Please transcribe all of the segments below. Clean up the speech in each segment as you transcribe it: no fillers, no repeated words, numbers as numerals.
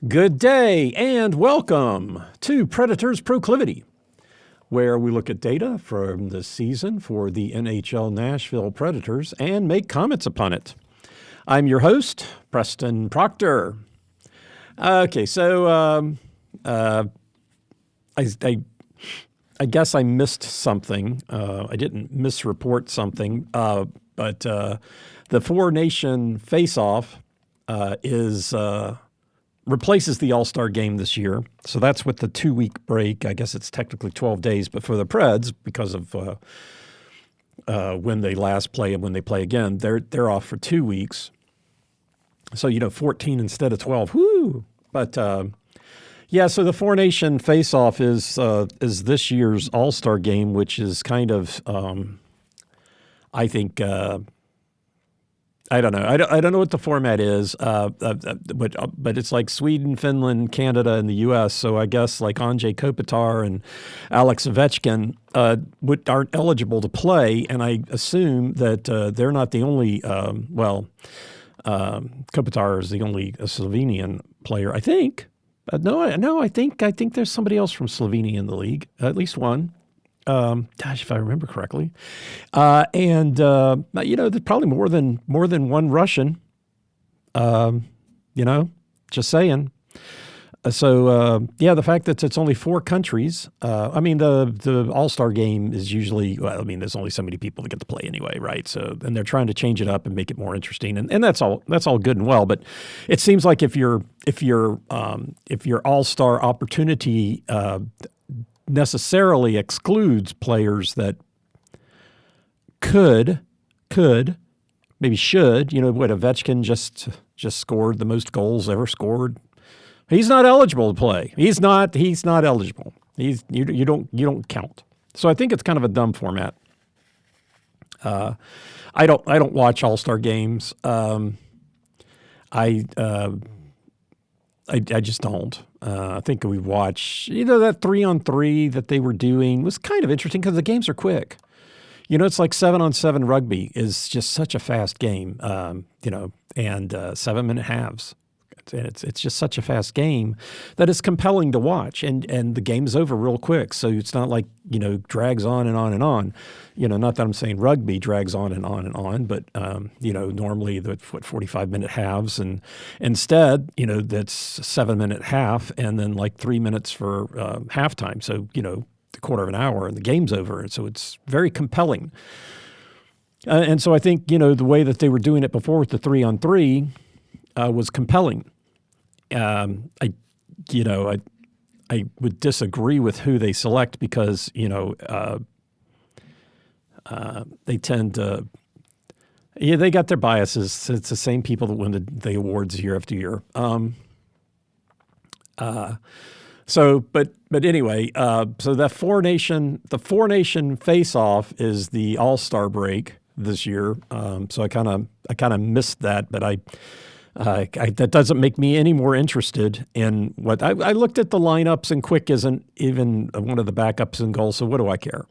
Good day and welcome to Predators Proclivity, where we look at data from the season for the NHL Nashville Predators and make comments upon it. I'm your host, Preston Proctor. Okay, so I guess I missed something. I didn't misreport something, but the four-nation face-off replaces the All-Star game this year. So that's with the 2-week break. I guess it's technically 12 days, but for the Preds, because of when they last play and when they play again, they're off for 2 weeks. So, 14 instead of 12. Woo! But yeah, so the four-nation face-off is this year's All-Star game, which is kind of, I think, I don't know. I don't know what the format is, but it's like Sweden, Finland, Canada, and the U.S. So I guess like Anze Kopitar and Alex Ovechkin aren't eligible to play, and I assume that they're not the only. Kopitar is the only Slovenian player, I think. No, I think there's somebody else from Slovenia in the league, at least one. If I remember correctly, there's probably more than one Russian. Just saying. The fact that it's only 4 countries. The All-Star game is usually. There's only so many people that get to play anyway, right? So, and they're trying to change it up and make it more interesting, and that's all good and well. But it seems like if your All-Star opportunity necessarily excludes players that could, maybe should. Ovechkin just scored the most goals ever scored. He's not eligible to play. He's not eligible. You don't count. So I think it's kind of a dumb format. I don't watch All-Star games. I just don't. I think we watch, that 3-on-3 that they were doing was kind of interesting because the games are quick. It's like 7-on-7 rugby is just such a fast game, and 7-minute halves. It's just such a fast game that it's compelling to watch, and the game's over real quick. So it's not like, drags on and on and on. Not that I'm saying rugby drags on and on and on, but, normally the 45-minute halves, and instead, that's 7-minute half and then like 3 minutes for halftime. So, a quarter of an hour and the game's over. And so it's very compelling. And so I think, the way that they were doing it before with the 3-on-3 was compelling. I would disagree with who they select because, they tend to, they got their biases. It's the same people that win the awards year after year. But anyway, so the four-nation face-off is the All-Star break this year. So I kind of missed that, but that doesn't make me any more interested in what I looked at the lineups, and Quick isn't even one of the backups in goal. So what do I care?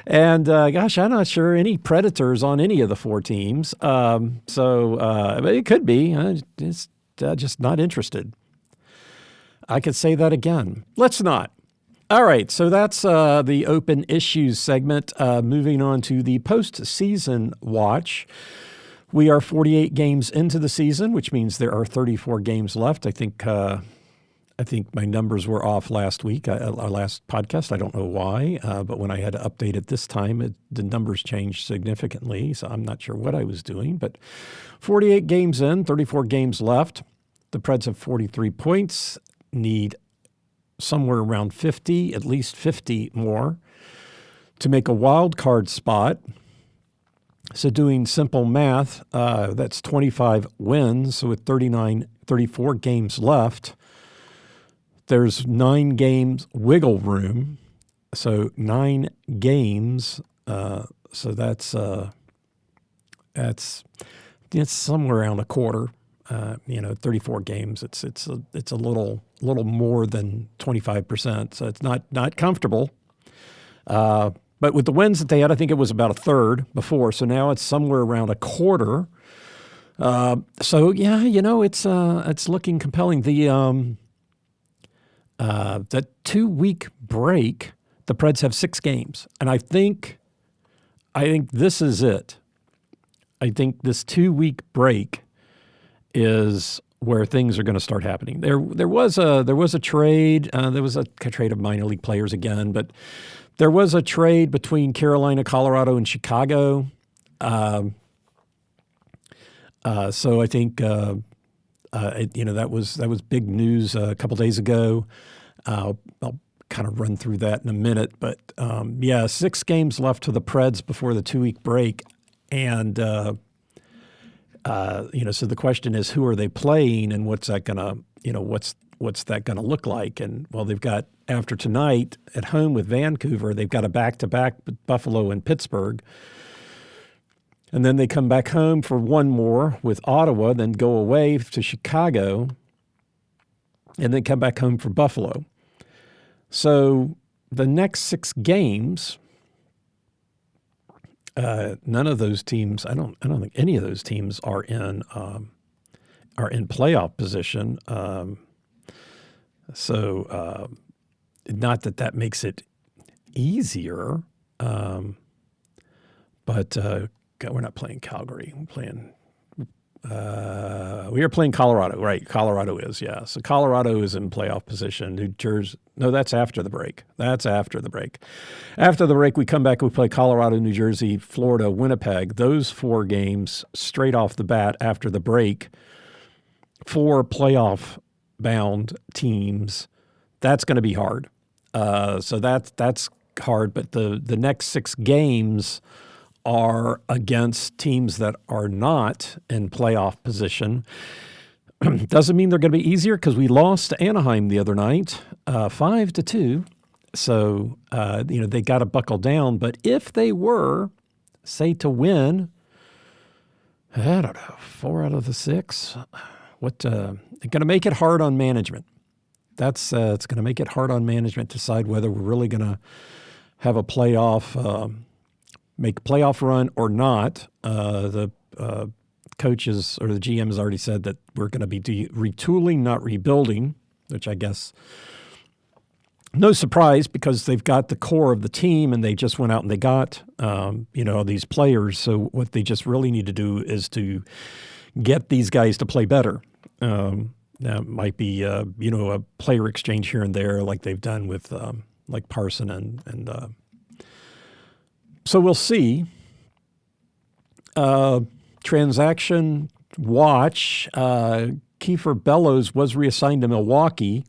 And I'm not sure any Predators on any of the 4 teams. But it could be. Just not interested. I could say that again. Let's not. All right, so that's the open issues segment. Moving on to the postseason watch. We are 48 games into the season, which means there are 34 games left. I think my numbers were off last week, our last podcast. I don't know why, but when I had to update it this time, the numbers changed significantly, so I'm not sure what I was doing. But 48 games in, 34 games left. The Preds have 43 points, need somewhere around 50, at least 50 more, to make a wild card spot. So doing simple math, that's 25 wins. So with 34 games left, there's 9 games wiggle room. So 9 games. So that's somewhere around a quarter. 34 games. It's a little more than 25%. So it's not comfortable. But with the wins that they had, I think it was about a third before. So now it's somewhere around a quarter. So yeah, it's looking compelling. The 2-week break, the Preds have 6 games, and I think this is it. I think this 2-week break is where things are going to start happening. There was a trade. There was a trade of minor league players again, but there was a trade between Carolina, Colorado, and Chicago. So I think that was big news a couple days ago. I'll kind of run through that in a minute, but 6 games left to the Preds before the 2-week break, and so the question is, who are they playing, and what's that gonna what's that gonna look like? And well, they've got, after tonight at home with Vancouver, they've got a back-to-back with Buffalo and Pittsburgh. And then they come back home for one more with Ottawa, then go away to Chicago, and then come back home for Buffalo. So the next 6 games, none of those teams, I don't think any of those teams are in playoff position. So not that makes it easier, but. We're not playing Calgary. We are playing Colorado, right? Colorado is, yeah. So Colorado is in playoff position. New Jersey, no, that's after the break. After the break, we come back, we play Colorado, New Jersey, Florida, Winnipeg. Those 4 games straight off the bat after the break, 4 playoff-bound teams. That's going to be hard. So that's hard. But the next 6 games are against teams that are not in playoff position. Doesn't mean they're going to be easier, because we lost to Anaheim the other night, 5-2. So, they got to buckle down. But if they were, say, to win, I don't know, 4 out of the 6, they're going to make it hard on management. It's going to make it hard on management to decide whether we're really going to have a make a playoff run or not. The coaches or the GM has already said that we're going to be retooling, not rebuilding, which I guess no surprise, because they've got the core of the team and they just went out and they got these players. So what they just really need to do is to get these guys to play better. That might be a player exchange here and there, like they've done with like Parson and so we'll see. Transaction watch. Kiefer Bellows was reassigned to Milwaukee.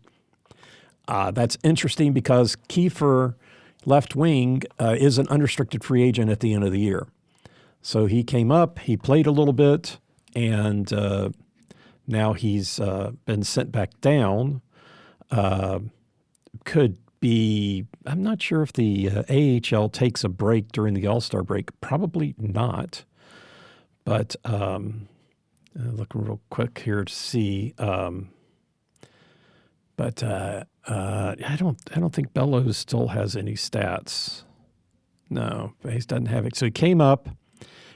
That's interesting because Kiefer, left wing, is an unrestricted free agent at the end of the year. So he came up, he played a little bit, and now he's been sent back down. Could be, I'm not sure if the AHL takes a break during the All-Star break. Probably not. But look real quick here to see. But I don't think Bellows still has any stats. No, he doesn't have it. So he came up.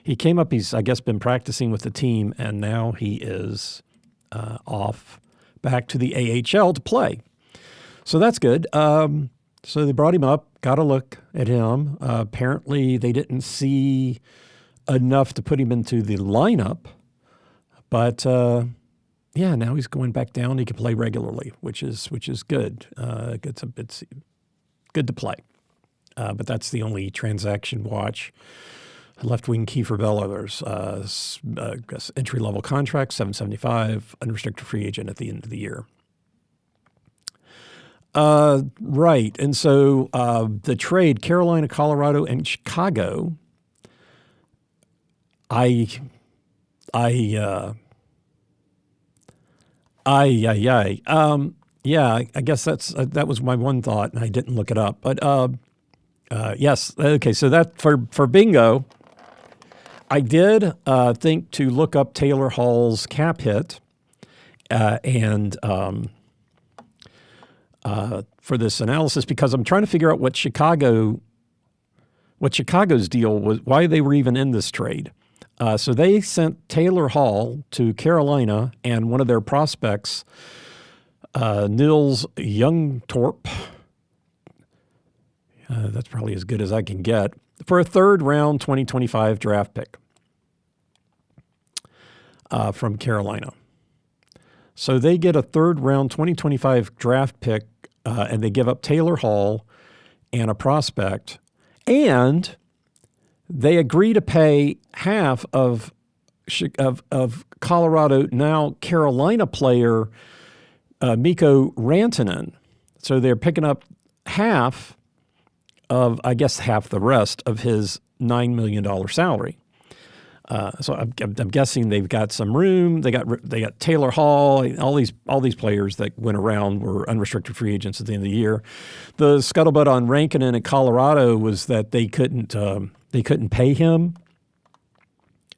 He's, I guess, been practicing with the team, and now he is off back to the AHL to play. So that's good. So they brought him up, got a look at him. Apparently they didn't see enough to put him into the lineup. But, now he's going back down. He can play regularly, which is good. It's good to play. But that's the only transaction watch. Left wing Kiefer Bellows, entry-level contract, $775, unrestricted free agent at the end of the year. Right. And so the trade, Carolina, Colorado, and Chicago, I guess that was my one thought, and I didn't look it up. But yes, okay. So that for bingo, I did think to look up Taylor Hall's cap hit, and for this analysis, because I'm trying to figure out what Chicago's deal was, why they were even in this trade. So they sent Taylor Hall to Carolina, and one of their prospects, Nils Youngtorp, that's probably as good as I can get, for a third-round 2025 draft pick from Carolina. So they get a third-round 2025 draft pick, and they give up Taylor Hall and a prospect, and they agree to pay half of Colorado, now Carolina player Mikko Rantanen. So they're picking up half of, I guess, half the rest of his $9 million salary. So I'm guessing they've got some room. They got Taylor Hall. All these players that went around were unrestricted free agents at the end of the year. The scuttlebutt on Rantanen in Colorado was that they couldn't pay him.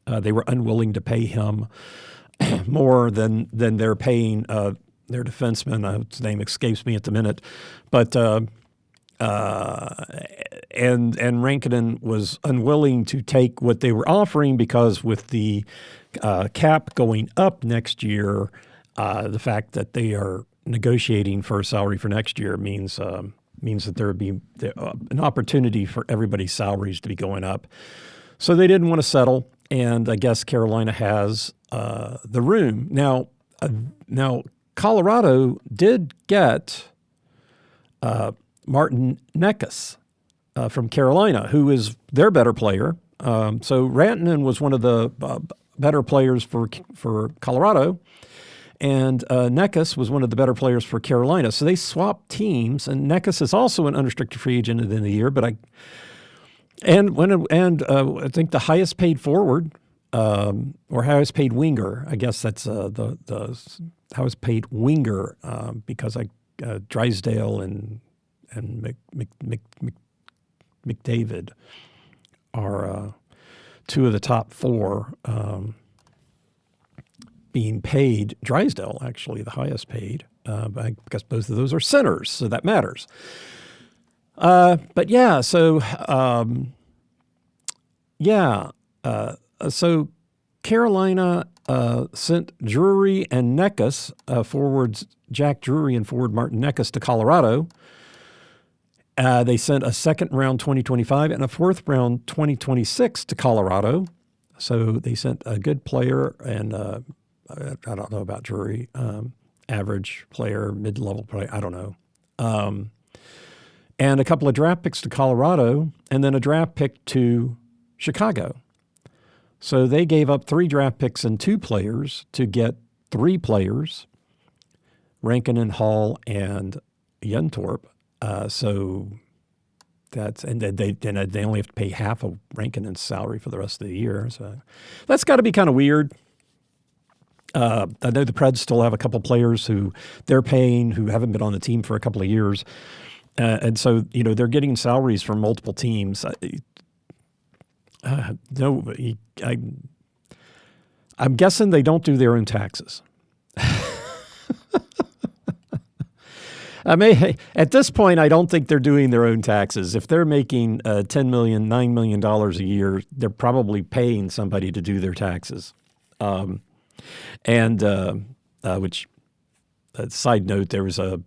They were unwilling to pay him more than they're paying their defenseman. His name escapes me at the minute, but and Rantanen was unwilling to take what they were offering because with the cap going up next year, the fact that they are negotiating for a salary for next year means that there would be an opportunity for everybody's salaries to be going up. So they didn't want to settle, and I guess Carolina has the room. Now Colorado did get Martin Necas from Carolina, who is their better player. So Rantanen was one of the better players for Colorado, and Necas was one of the better players for Carolina. So they swapped teams, and Necas is also an unrestricted free agent at the end of the year. But I think the highest paid forward or highest paid winger, I guess that's the highest paid winger because Drysdale and McDavid are two of the top four being paid. Drysdale, actually, the highest paid, because both of those are centers, so that matters. So Carolina sent Drury and Necas, forwards Jack Drury and forward Martin Necas, to Colorado. They sent a second-round 2025 and a fourth-round 2026 to Colorado. So they sent a good player and I don't know about Drury, average player, mid-level player, I don't know. And a couple of draft picks to Colorado and then a draft pick to Chicago. So they gave up 3 draft picks and 2 players to get 3 players, Rantanen, Hall, and Yentorp. So that's, and they only have to pay half of Rankinen's salary for the rest of the year. So that's got to be kind of weird. I know the Preds still have a couple players who they're paying who haven't been on the team for a couple of years. And so, they're getting salaries from multiple teams. I'm guessing they don't do their own taxes. At this point, I don't think they're doing their own taxes. If they're making $10 million, $9 million a year, they're probably paying somebody to do their taxes. Which, side note, there was a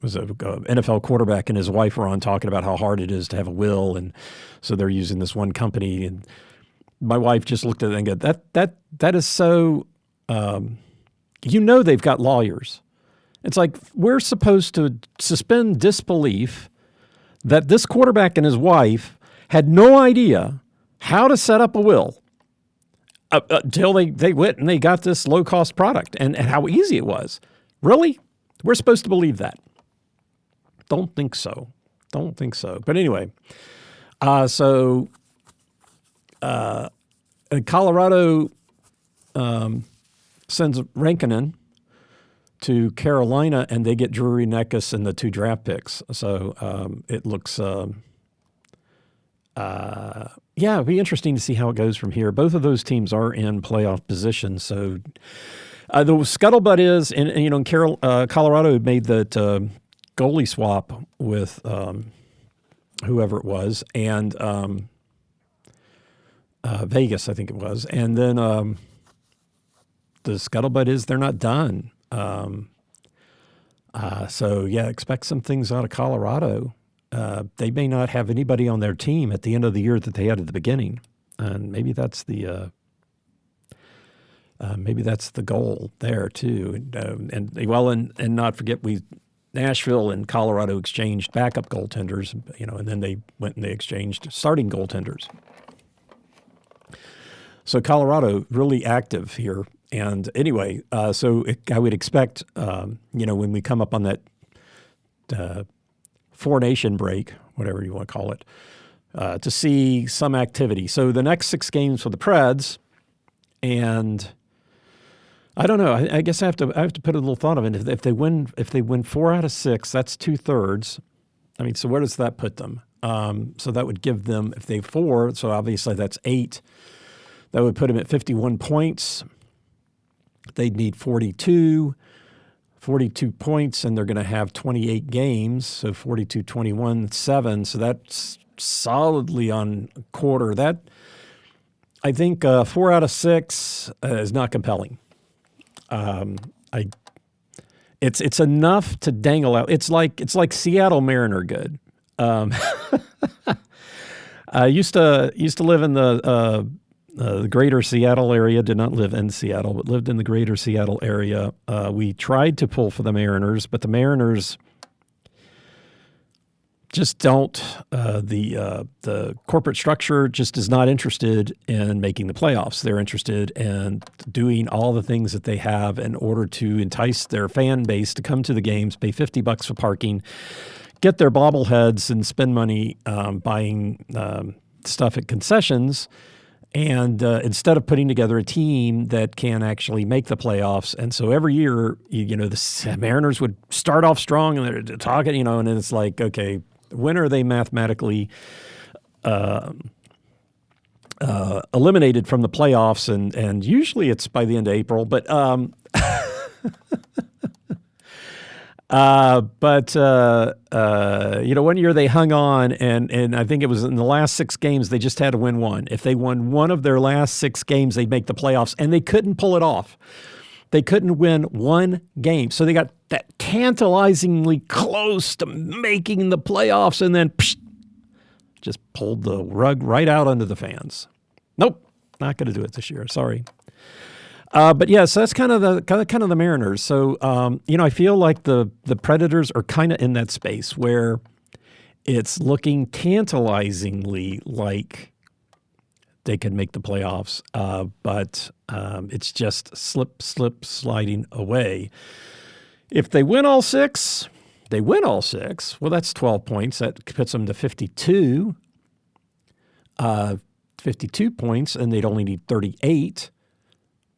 NFL quarterback and his wife were on talking about how hard it is to have a will, and so they're using this one company. And my wife just looked at it and go, "That is so." They've got lawyers. It's like we're supposed to suspend disbelief that this quarterback and his wife had no idea how to set up a will until they went and they got this low-cost product and how easy it was. Really? We're supposed to believe that? Don't think so. But anyway, Colorado sends Rantanen to Carolina, and they get Drury, Necas, and the 2 draft picks. So it looks, it'd be interesting to see how it goes from here. Both of those teams are in playoff position. So the scuttlebutt is, Colorado made that goalie swap with whoever it was, and Vegas, I think it was. And then the scuttlebutt is they're not done. So, yeah, expect some things out of Colorado. They may not have anybody on their team at the end of the year that they had at the beginning. And maybe that's the goal there, too. And not forget Nashville and Colorado exchanged backup goaltenders, and then they went and they exchanged starting goaltenders. So Colorado really active here. And anyway, I would expect, when we come up on that four-nation break, whatever you want to call it, to see some activity. So the next 6 games for the Preds, and I don't know. I guess I have to put a little thought of it. If they win 4 out of 6, that's 2/3. I mean, so where does that put them? So that would give them, if they 4, so obviously that's 8. That would put them at 51 points. They'd need 42 points, and they're going to have 28 games. So 42, 21, 7. So that's solidly on quarter. That, I think, 4 out of 6 is not compelling. It's enough to dangle out. It's like Seattle Mariner good. I used to live in the greater Seattle area. Did not live in Seattle, but lived in the greater Seattle area. We tried to pull for the Mariners, but the Mariners just don't. The corporate structure just is not interested in making the playoffs. They're interested in doing all the things that they have in order to entice their fan base to come to the games, pay $50 for parking, get their bobbleheads, and spend money buying stuff at concessions. And instead of putting together a team that can actually make the playoffs. And so every year, the Mariners would start off strong and they're talking, and then it's like, okay, when are they mathematically eliminated from the playoffs? And usually it's by the end of April. But one year they hung on, and I think it was in the last 6 games, they just had to win one. If they won one of their last 6 games, they'd make the playoffs, and they couldn't pull it off. They couldn't win one game. So they got that tantalizingly close to making the playoffs, and then just pulled the rug right out under the fans. Nope, not going to do it this year. Sorry. But yeah, so that's kind of the Mariners. So I feel like the Predators are kind of in that space where it's looking tantalizingly like they could make the playoffs, but it's just sliding away. If they win all 6, well, that's 12 points. That puts them to 52. 52 points, and they'd only need 38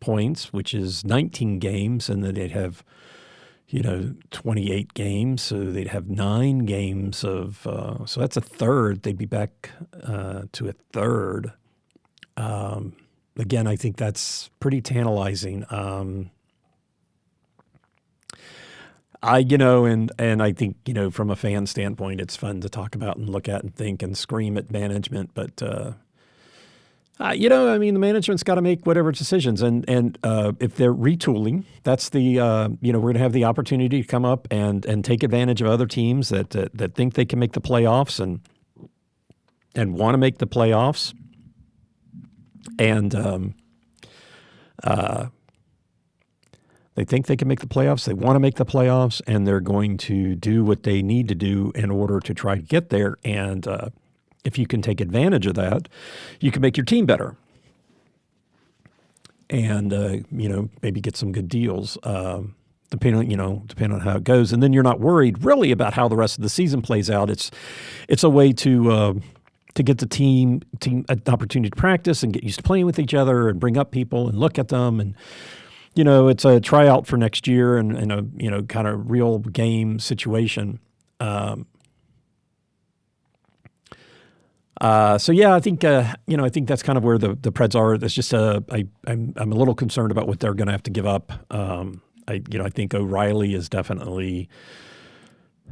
points, which is 19 games, and then they'd have, 28 games, so they'd have 9 games of, so that's a third. They'd be back to a third. Again, I think that's pretty tantalizing. And I think, from a fan standpoint, it's fun to talk about and look at and think and scream at management, but, the management's got to make whatever decisions. And if they're retooling, that's the, we're going to have the opportunity to come up and take advantage of other teams that think they can make the playoffs and want to make the playoffs. And they think they can make the playoffs. They want to make the playoffs, and they're going to do what they need to do in order to try to get there. And if you can take advantage of that, you can make your team better. And, maybe get some good deals, depending on how it goes. And then you're not worried really about how the rest of the season plays out. It's a way to get the team an opportunity to practice and get used to playing with each other and bring up people and look at them. And, it's a tryout for next year and a, kind of real game situation. I think that's kind of where the Preds are. That's just I'm a little concerned about what they're going to have to give up. I think O'Reilly is definitely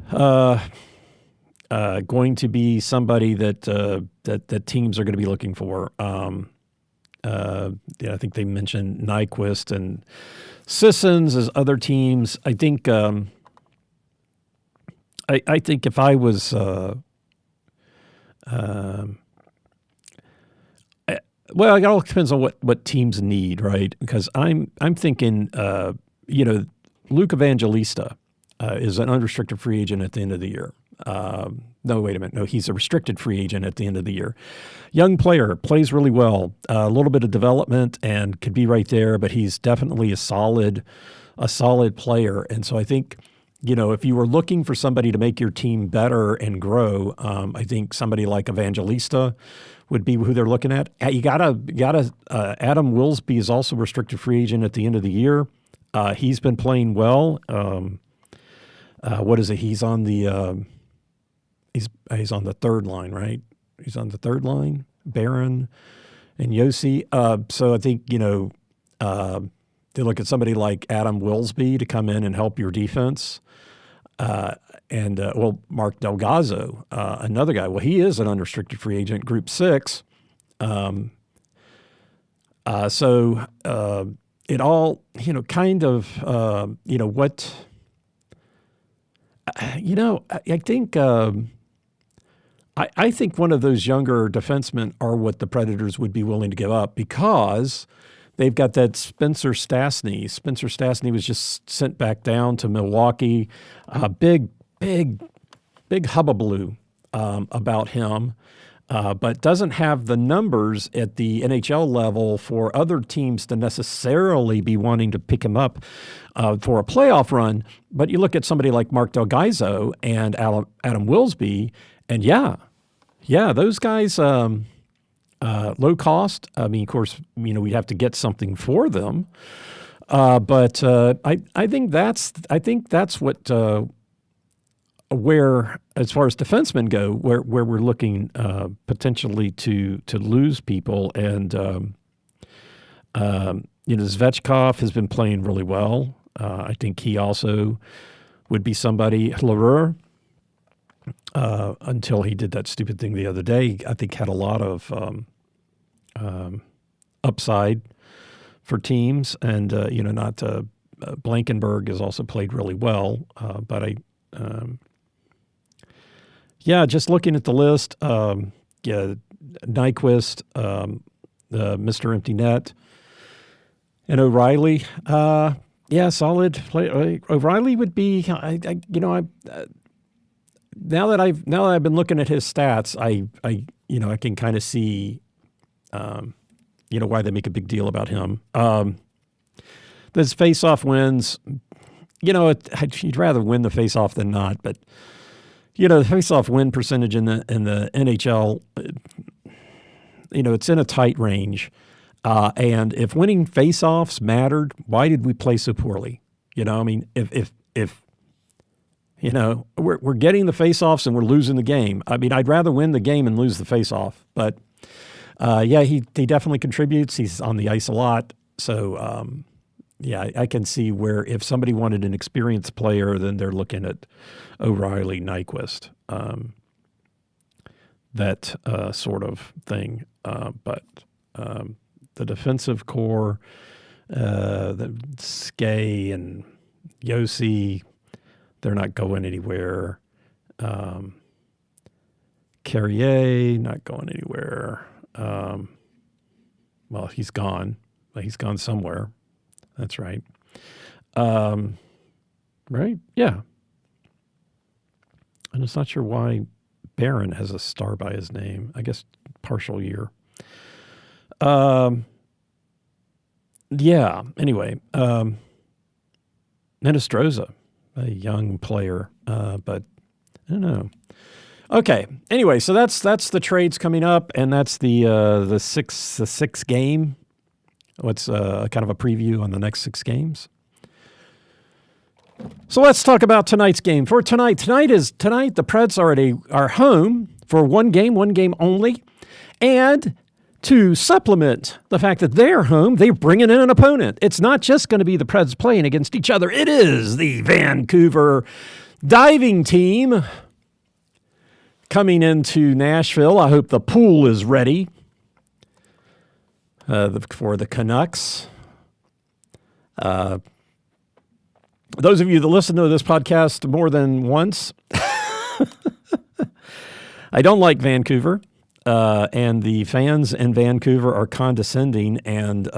going to be somebody that teams are going to be looking for. I think they mentioned Nyquist and Sissons as other teams. I think I think if I was well, it all depends on what teams need, right? Because I'm thinking, Luke Evangelista is an unrestricted free agent at the end of the year. No, wait a minute. No, he's a restricted free agent at the end of the year. Young player, plays really well. A little bit of development and could be right there, but he's definitely a solid player. And so I think, if you were looking for somebody to make your team better and grow, I think somebody like Evangelista would be who they're looking at. You gotta. Adam Wilsby is also a restricted free agent at the end of the year. He's been playing well. What is it? He's on the he's on the third line, right? He's on the third line. Barron and Yossi. So I think they look at somebody like Adam Wilsby to come in and help your defense. And Mark Delgado, another guy. Well, he is an unrestricted free agent, Group 6. So it all, kind of, what, I think, I think one of those younger defensemen are what the Predators would be willing to give up because they've got that Spencer Stastny. Spencer Stastny was just sent back down to Milwaukee. Big hubbubaloo about him, but doesn't have the numbers at the NHL level for other teams to necessarily be wanting to pick him up for a playoff run. But you look at somebody like Mark Delgado and Adam Wilsby, and yeah, those guys, low cost. I mean, of course, we have to get something for them, but I think that's what where, as far as defensemen go, where we're looking potentially to lose people, and Zvechkov has been playing really well. I think he also would be somebody. Leroux, until he did that stupid thing the other day, I think had a lot of upside for teams, and Blankenberg has also played really well, but just looking at the list, Nyquist, Mr. Empty Net, and O'Reilly. Solid play. O'Reilly would be. Now that I've been looking at his stats, I can kind of see, why they make a big deal about him. Those face-off wins, you'd rather win the face-off than not, but the face-off win percentage in the NHL, it's in a tight range. And if winning face-offs mattered, why did we play so poorly? If we're getting the face-offs and we're losing the game. I mean, I'd rather win the game and lose the face-off. But he definitely contributes. He's on the ice a lot. So I can see where if somebody wanted an experienced player, then they're looking at O'Reilly, Nyquist, that sort of thing. But the defensive core, the Skay and Yossi, they're not going anywhere. Carrier, not going anywhere. Well, he's gone. He's gone somewhere. That's right. Right? Yeah. I'm just not sure why Barron has a star by his name. I guess partial year. Anyway. Menestroza, a young player, but I don't know. Okay. Anyway, so that's the trades coming up, and that's the six game. What's kind of a preview on the next 6 games. So let's talk about tonight's game. For tonight, the Preds are home for one game only, and to supplement the fact that they're home, they're bringing in an opponent. It's not just going to be the Preds playing against each other. It is the Vancouver diving team coming into Nashville. I hope the pool is ready. for the Canucks. Those of you that listen to this podcast more than once, I don't like Vancouver, and the fans in Vancouver are condescending and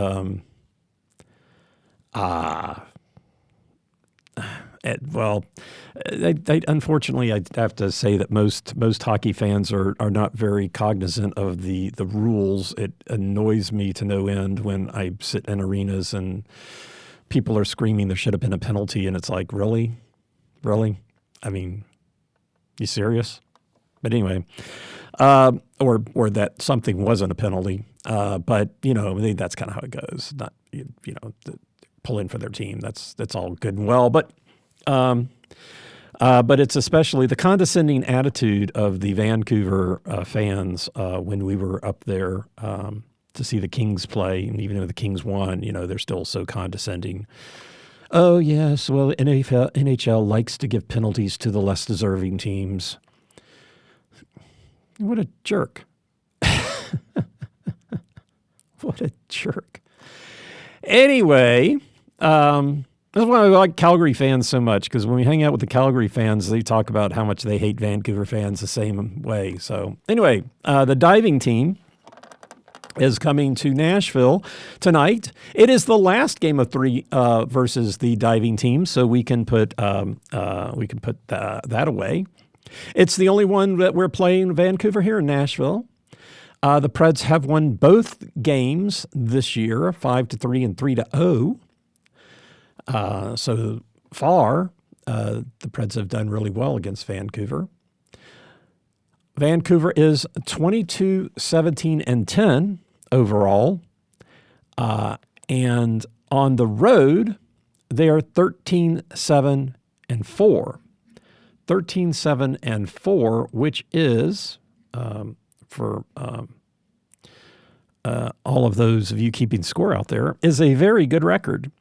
unfortunately, I have to say that most hockey fans are not very cognizant of the rules. It annoys me to no end when I sit in arenas and people are screaming there should have been a penalty, and it's like, really? I mean, you serious? But anyway, or that something wasn't a penalty. But that's kind of how it goes. Not pulling for their team. That's all good and well, but it's especially the condescending attitude of the Vancouver fans when we were up there to see the Kings play, and even though the Kings won, they're still so condescending. Oh yes, well NHL likes to give penalties to the less deserving teams. What a jerk! What a jerk. Anyway. That's why I like Calgary fans so much, because when we hang out with the Calgary fans, they talk about how much they hate Vancouver fans the same way. So anyway, the diving team is coming to Nashville tonight. It is the last game of 3 versus the diving team, so we can put that away. It's the only one that we're playing Vancouver here in Nashville. The Preds have won both games this year, 5-3 and 3-0. So far, the Preds have done really well against Vancouver. Vancouver is 22-17 and 10 overall. And on the road, they are 13-7 and 4. 13-7 and 4, which is, for all of those of you keeping score out there, is a very good record.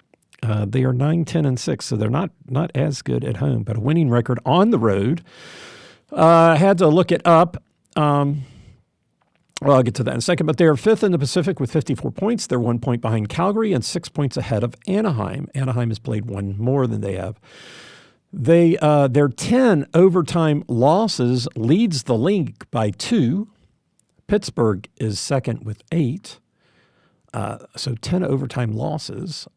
They are 9-10 and 6, so they're not as good at home, but a winning record on the road. I had to look it up. I'll get to that in a second, but they're 5th in the Pacific with 54 points. They're 1 point behind Calgary and 6 points ahead of Anaheim. Anaheim has played one more than they have. Their 10 overtime losses leads the league by 2. Pittsburgh is second with 8. So 10 overtime losses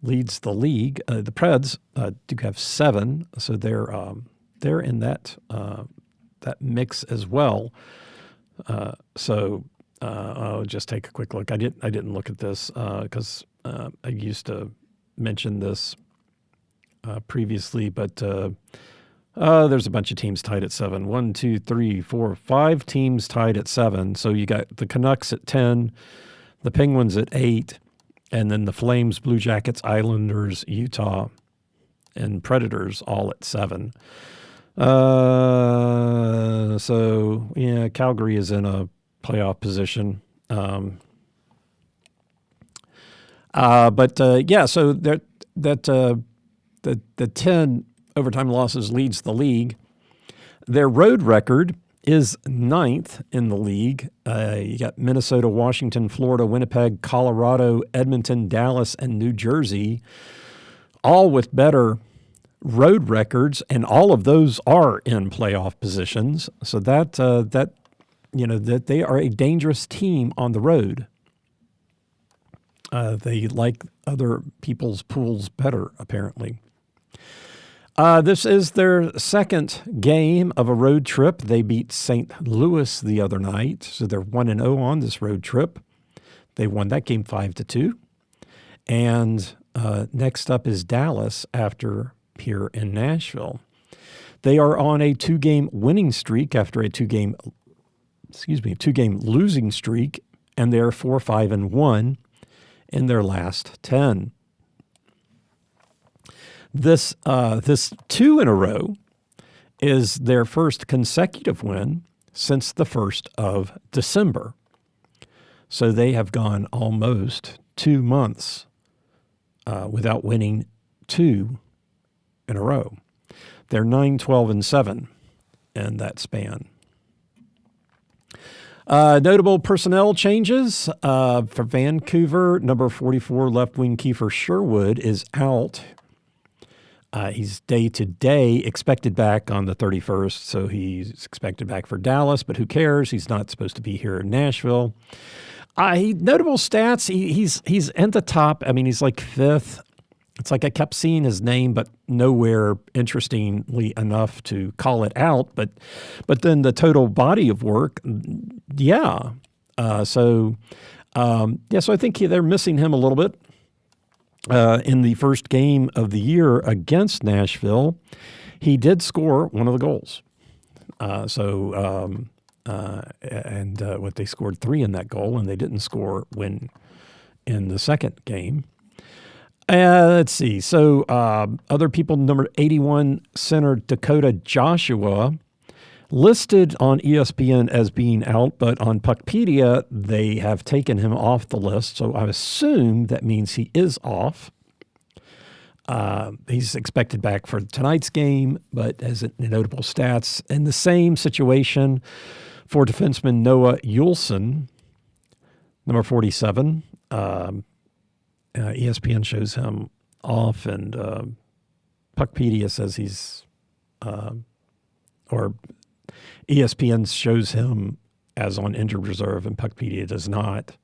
leads the league. The Preds do have 7, so they're in that mix as well. I'll just take a quick look. I didn't look at this because I used to mention this previously, but there's a bunch of teams tied at 7. 1, 2, 3, 4, 5 teams tied at 7. So you got the Canucks at 10, the Penguins at 8, and then the Flames, Blue Jackets, Islanders, Utah, and Predators all at 7. So yeah, Calgary is in a playoff position. So the 10 overtime losses leads the league. Their road record is 9th in the league. You got Minnesota, Washington, Florida, Winnipeg, Colorado, Edmonton, Dallas, and New Jersey, all with better road records, and all of those are in playoff positions. So that they are a dangerous team on the road. They like other people's pools better, apparently. This is their second game of a road trip. They beat St. Louis the other night, so they're 1-0 on this road trip. They won that game 5-2. And next up is Dallas after here in Nashville. They are on a 2-game winning streak after a 2-game losing streak, and they're 4-5-1 in their last 10. This 2 in a row is their first consecutive win since the 1st of December. So they have gone almost 2 months without winning 2 in a row. They're 9-12-7 in that span. Notable personnel changes for Vancouver. Number 44 left wing Kiefer Sherwood is out. He's day-to-day expected back on the 31st, so he's expected back for Dallas, but who cares? He's not supposed to be here in Nashville. Notable stats, he's at the top. I mean, he's like fifth. It's like I kept seeing his name, but nowhere interestingly enough to call it out. But then the total body of work, yeah. So I think they're missing him a little bit. In the first game of the year against Nashville, he did score one of the goals. They scored 3 in that goal, and they didn't score when in the second game. Let's see. So other people, number 81 center Dakota Joshua, listed on ESPN as being out, but on Puckpedia, they have taken him off the list. So I assume that means he is off. He's expected back for tonight's game, but as notable stats, in the same situation for defenseman Noah Juulsen, number 47. ESPN shows him off, and Puckpedia says he's, or ESPN shows him as on injured reserve, and Puckpedia does not.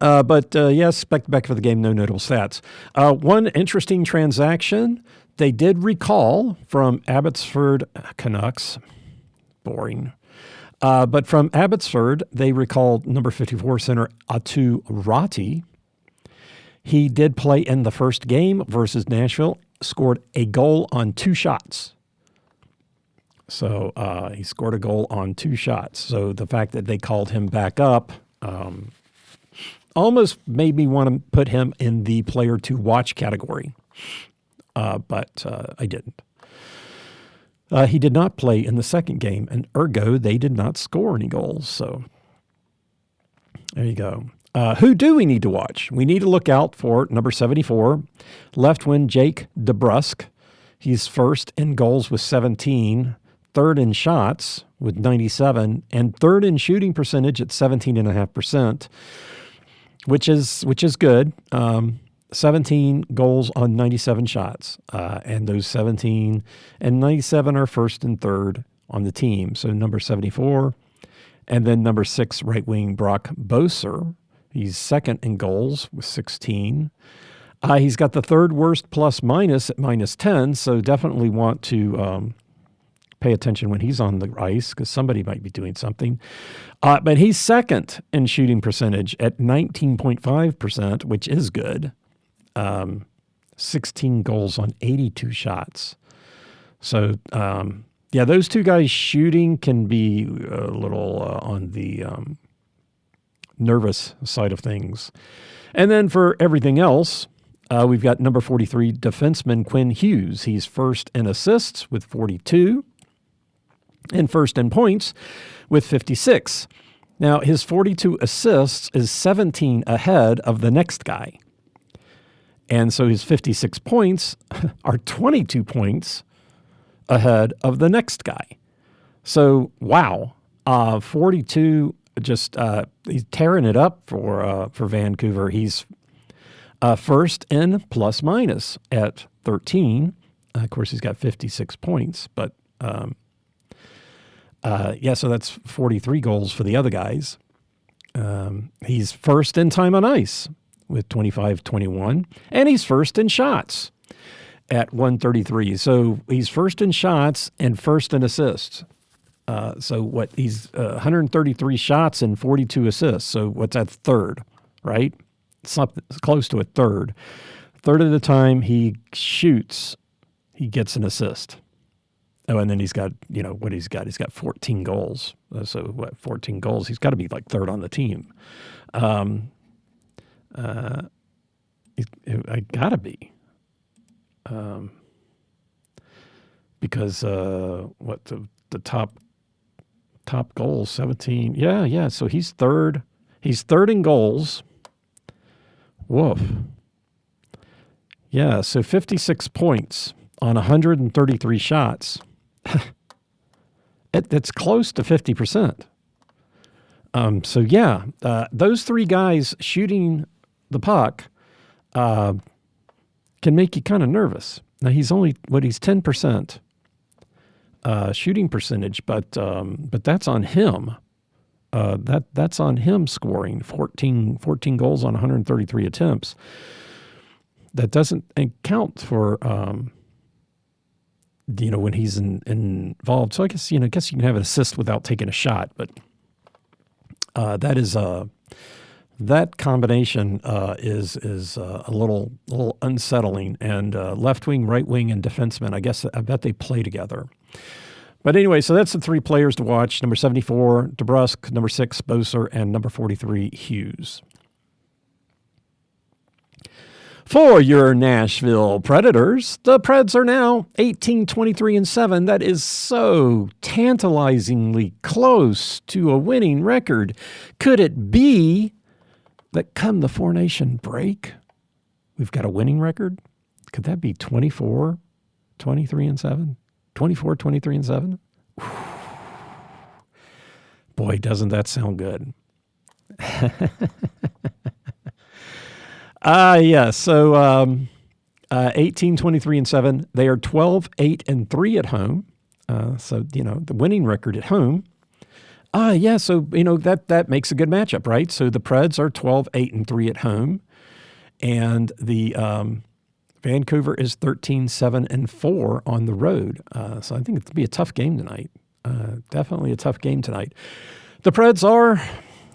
Expect back for the game, no notable stats. One interesting transaction, they did recall from Abbotsford Canucks, boring. But from Abbotsford, they recalled number 54 center Atu Ratti. He did play in the first game versus Nashville, scored a goal on 2 shots. So he scored a goal on 2 shots. So the fact that they called him back up almost made me want to put him in the player to watch category, but I didn't. He did not play in the second game, and ergo, they did not score any goals. So there you go. Who do we need to watch? We need to look out for number 74, left wing Jake DeBrusk. He's first in goals with 17, third in shots with 97, and third in shooting percentage at 17.5%, which is good. 17 goals on 97 shots, and those 17 and 97 are first and third on the team. So number 74, and then number 6 right wing Brock Boeser. He's second in goals with 16. He's got the third worst plus minus at -10, so definitely want to pay attention when he's on the ice because somebody might be doing something. But he's second in shooting percentage at 19.5%, which is good. 16 goals on 82 shots. So, those two guys shooting can be a little on the nervous side of things. And then for everything else, we've got number 43 defenseman Quinn Hughes. He's first in assists with 42 and first in points with 56. Now, his 42 assists is 17 ahead of the next guy. And so his 56 points are 22 points ahead of the next guy. So, wow, 42, just he's tearing it up for Vancouver. He's first in plus minus at 13. Of course, he's got 56 points, but so that's 43 goals for the other guys. He's first in time on ice with 25-21, and he's first in shots at 133. So he's first in shots and first in assists. He's 133 shots and 42 assists. So what's that, third, right? Something close to a third. Third of the time he shoots, he gets an assist. Oh, and then he's got, what he's got? He's got 14 goals. 14 goals? He's got to be like third on the team. I gotta be, because the top goals 17. Yeah. So he's third. He's third in goals. Woof. Yeah. So 56 points on 133 shots. It's close to 50%. So yeah, those three guys shooting the puck can make you kind of nervous. Now he's 10% shooting percentage, but that's on him. That's on him scoring 14 goals on 133 attempts. That doesn't account for when he's involved. So I guess you can have an assist without taking a shot, but that combination is a little unsettling. And left wing, right wing, and defenseman, I bet they play together. But anyway, so that's the three players to watch: number 74, DeBrusk; number 6, Boser; and number 43, Hughes. For your Nashville Predators, the Preds are now 18-23-7. That is so tantalizingly close to a winning record. Could it be that come the Four Nation break, we've got a winning record? Could that be 24-23-7? 24-23-7? Boy, doesn't that sound good. So 18-23-7. They are 12-8-3 at home. So the winning record at home. So that makes a good matchup, right? So the Preds are 12-8-3 at home, and the Vancouver is 13-7-4 on the road. So I think it'll be a tough game tonight. Definitely a tough game tonight. The Preds are,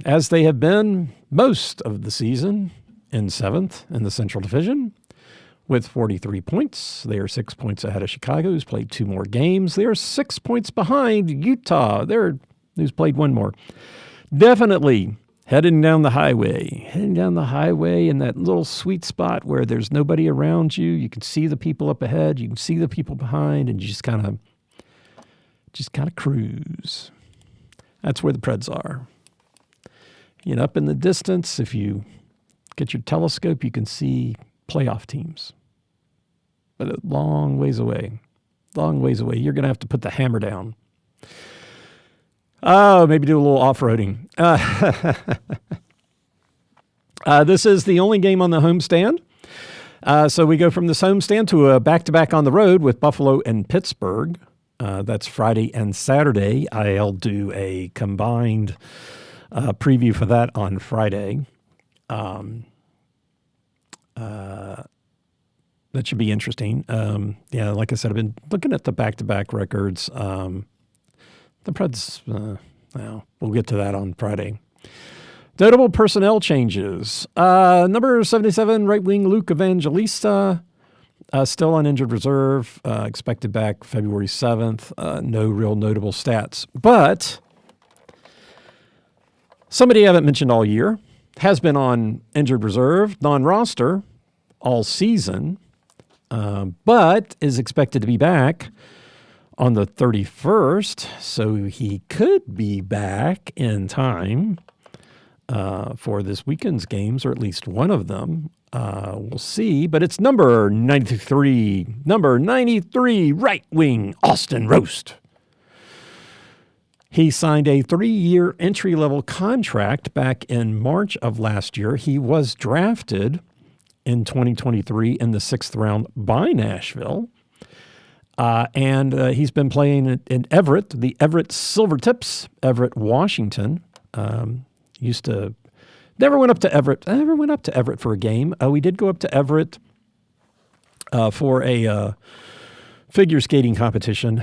as they have been most of the season, in 7th in the Central Division with 43 points. They are 6 points ahead of Chicago, who's played 2 more games. They are 6 points behind Utah, who's played 1 more. Definitely heading down the highway in that little sweet spot where there's nobody around you. You can see the people up ahead, you can see the people behind, and you just kind of cruise. That's where the Preds are. Up in the distance, if you get your telescope, you can see playoff teams. But a long ways away. You're going to have to put the hammer down. Oh, maybe do a little off-roading. This is the only game on the homestand. So we go from this homestand to a back-to-back on the road with Buffalo and Pittsburgh. That's Friday and Saturday. I'll do a combined preview for that on Friday. That should be interesting. Like I said, I've been looking at the back-to-back records. The Preds, we'll get to that on Friday. Notable personnel changes. Number 77, right wing Luke Evangelista, still on injured reserve, expected back February 7th. No real notable stats. But somebody I haven't mentioned all year, has been on injured reserve, non-roster, all season, but is expected to be back on the 31st, so he could be back in time for this weekend's games, or at least one of them. We'll see, but it's number 93, right wing, Austin Roast. He signed a 3-year entry-level contract back in March of last year. He was drafted in 2023 in the 6th round by Nashville. And he's been playing in Everett, the Everett Silvertips, Everett, Washington. Never went up to Everett. I never went up to Everett for a game. We did go up to Everett for a figure skating competition.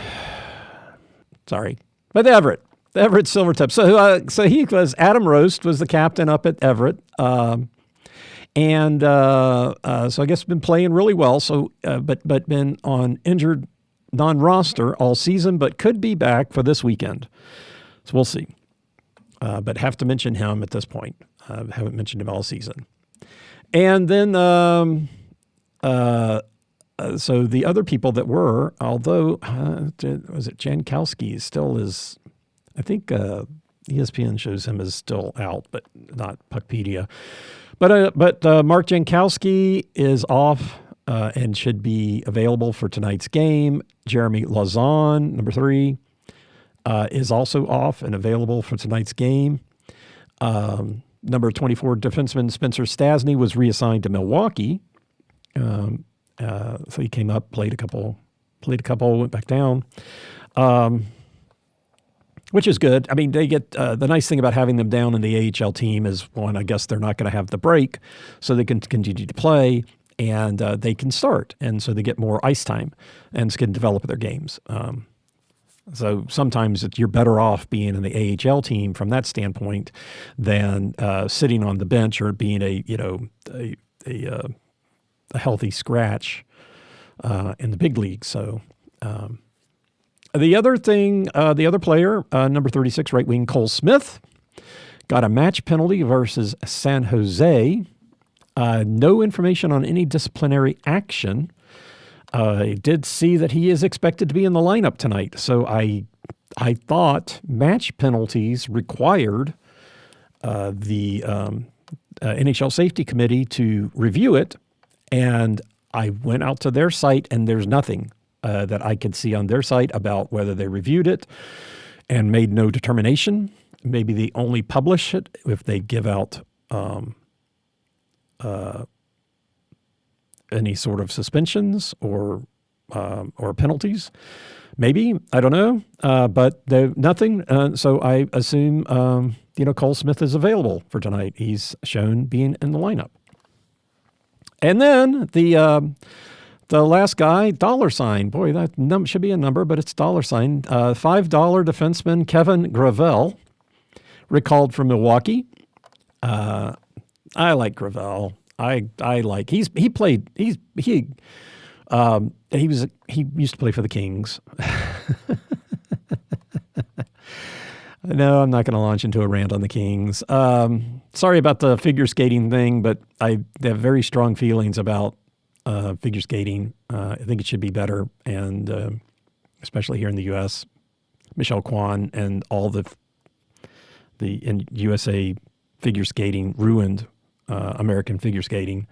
Sorry. But the Everett Silvertips. So he was, Adam Roast was the captain up at Everett. So I guess been playing really well. So, but been on injured non-roster all season, but could be back for this weekend. So we'll see. But have to mention him at this point. Haven't mentioned him all season. And then, so the other people that were, although, was it Jankowski still is, I think ESPN shows him as still out, but not Puckpedia. But Mark Jankowski is off and should be available for tonight's game. Jeremy Lauzon, number 3, is also off and available for tonight's game. Number 24 defenseman Spencer Stastny was reassigned to Milwaukee. So he came up, played a couple, went back down, which is good. I mean, they get the nice thing about having them down in the AHL team is, one, I guess they're not going to have the break, so they can continue to play, and they can start, and so they get more ice time and can develop their games. So sometimes you're better off being in the AHL team from that standpoint than sitting on the bench or being a healthy scratch in the big league. So the other thing, the other player, number 36 right wing Cole Smith, got a match penalty versus San Jose. No information on any disciplinary action. I did see that he is expected to be in the lineup tonight. So I thought match penalties required the NHL Safety Committee to review it, and I went out to their site, and there's nothing that I could see on their site about whether they reviewed it and made no determination. Maybe they only publish it if they give out any sort of suspensions or penalties. Maybe, I don't know, but nothing. So I assume Cole Smith is available for tonight. He's shown being in the lineup. And then the last guy, $. Boy, that should be a number, but it's $. $5 defenseman Kevin Gravel, recalled from Milwaukee. I like Gravel. He used to play for the Kings. No, I'm not going to launch into a rant on the Kings. Sorry about the figure skating thing, but I have very strong feelings about figure skating. I think it should be better, and especially here in the U.S. Michelle Kwan and all the USA figure skating ruined American figure skating.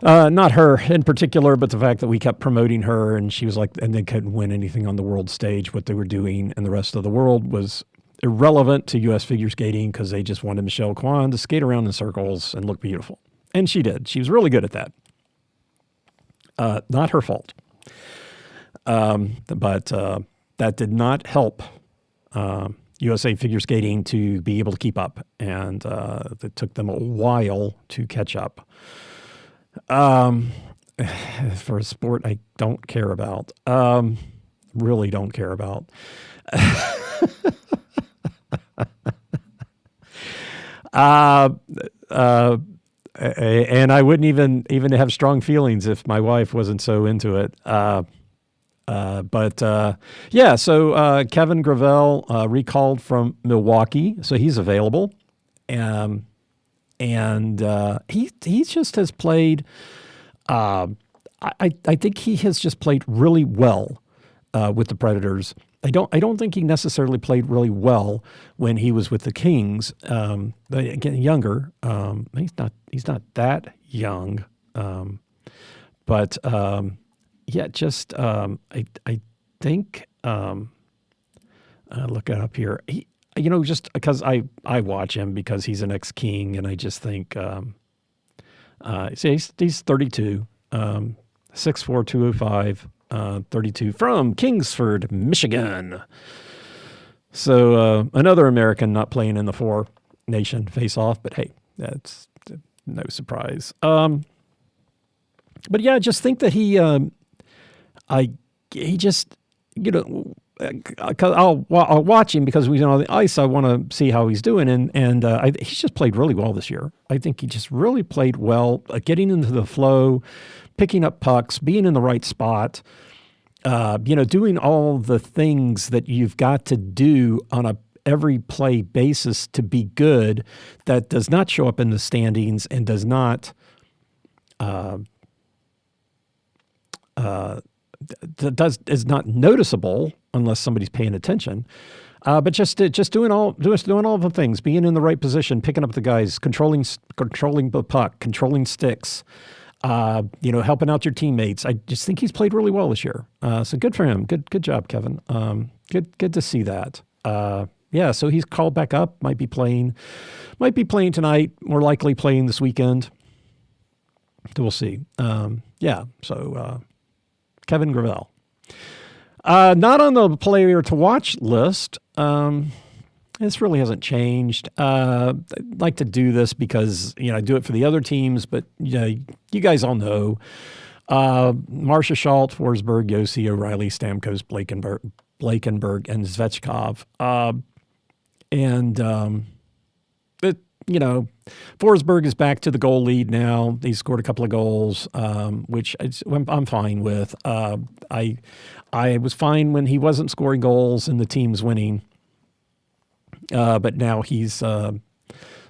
Not her in particular, but the fact that we kept promoting her and she was like, and they couldn't win anything on the world stage. What they were doing in the rest of the world was irrelevant to U.S. figure skating because they just wanted Michelle Kwan to skate around in circles and look beautiful. And she did. She was really good at that. Not her fault. But that did not help USA figure skating to be able to keep up. And it took them a while to catch up. For a sport I don't care about, really don't care about. And I wouldn't even have strong feelings if my wife wasn't so into it. So Kevin Gravel recalled from Milwaukee, so he's available. And he just has played. I think he has just played really well with the Predators. I don't think he necessarily played really well when he was with the Kings. Getting younger, he's not that young, but just I think look it up here. Just because I watch him because he's an ex-King, and I just think, he's 32, 6'4", 205, 32, from Kingsford, Michigan. So another American not playing in the Four Nation face-off, but hey, that's no surprise. But yeah, I just think that he just, I'll watch him because we on the ice. I want to see how he's doing, and he's just played really well this year. I think he just really played well, getting into the flow, picking up pucks, being in the right spot, doing all the things that you've got to do on a every play basis to be good. That does not show up in the standings and does not. Is not noticeable unless somebody's paying attention. But just doing all the things, being in the right position, picking up the guys, controlling the puck, controlling sticks, helping out your teammates. I just think he's played really well this year. So good for him. Good job, Kevin. Good to see that. So he's called back up. Might be playing tonight. More likely playing this weekend. So we'll see. So Kevin Gravel. Not on the player to watch list. This really hasn't changed. I'd like to do this because, I do it for the other teams, but, you guys all know. Marcia Schultz, Forsberg, Yossi, O'Reilly, Stamkos, Blakenberg, and Svechkov. Forsberg is back to the goal lead now. He scored a couple of goals, which I'm fine with. I was fine when he wasn't scoring goals and the team's winning. But now he's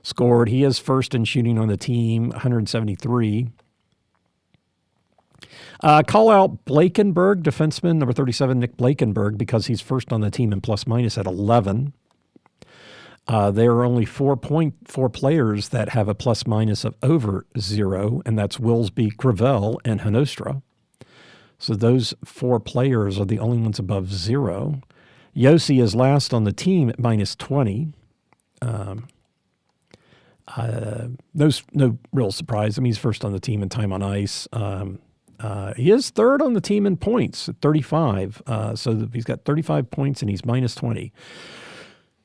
scored. He is first in shooting on the team, 173. Call out Blakenberg, defenseman, number 37, Nick Blakenberg, because he's first on the team in plus-minus at 11. There are only 4.4 players that have a plus-minus of over 0, and that's Willsby, Gravel, and Hanostra. So those 4 players are the only ones above 0. Yossi is last on the team at minus 20. No real surprise. He's first on the team in time on ice. He is third on the team in points at 35. So he's got 35 points and he's minus 20.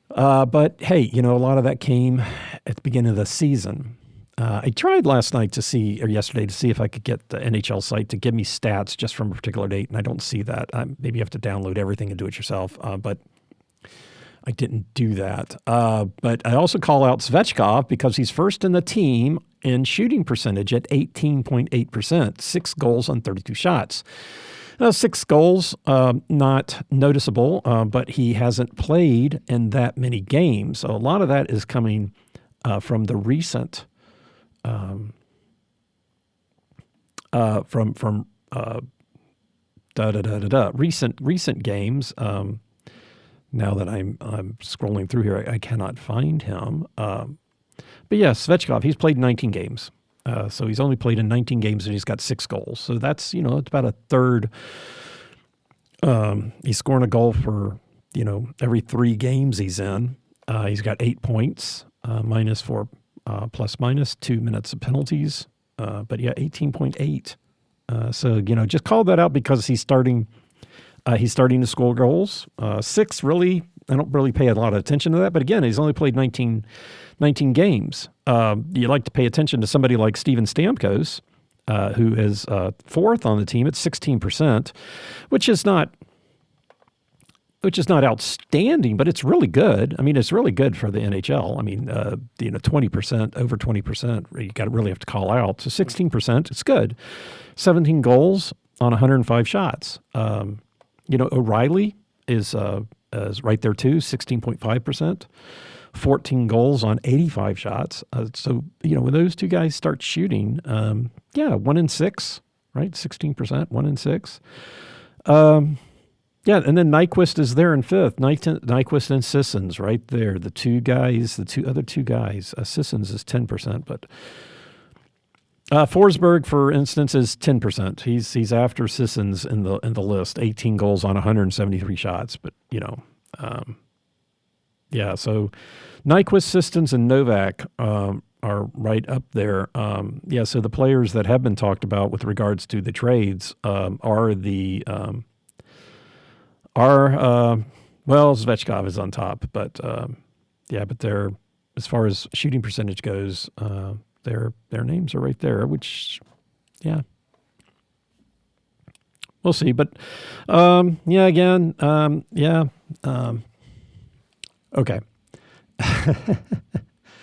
But hey, a lot of that came at the beginning of the season. I tried yesterday to see if I could get the NHL site to give me stats just from a particular date, and I don't see that. Maybe you have to download everything and do it yourself, but I didn't do that. But I also call out Svechkov because he's first in the team in shooting percentage at 18.8%, 6 goals on 32 shots. Now, 6 goals, not noticeable, but he hasn't played in that many games. So a lot of that is coming from the recent recent games. Now that I'm scrolling through here, I cannot find him. But yeah, Svechkov, he's played 19 games. So he's only played in 19 games and he's got 6 goals. So that's, it's about a third. He's scoring a goal for, every 3 games he's in. He's got 8 points, minus 4 plus-minus 2 minutes of penalties. But yeah, 18.8. So, just call that out because he's starting to score goals. 6, really, I don't really pay a lot of attention to that. But again, he's only played 19 games. You like to pay attention to somebody like Steven Stamkos, who is 4th on the team at 16%, which is not outstanding, but it's really good. It's really good for the NHL. 20%, over 20%, you got to really have to call out. So 16%, it's good. 17 goals on 105 shots. O'Reilly is right there too, 16.5%. 14 goals on 85 shots. So, when those two guys start shooting, 1 in 6, right? 16%, 1 in 6. And then Nyquist is there in 5th. Nyquist and Sissons right there. The other two guys. Sissons is 10%, but Forsberg, for instance, is 10%. He's after Sissons in the list. 18 goals on 173 shots, but so Nyquist, Sissons, and Novak are right up there. So the players that have been talked about with regards to the trades Svechkov is on top, but they're, as far as shooting percentage goes, their names are right there, which, we'll see. But, okay.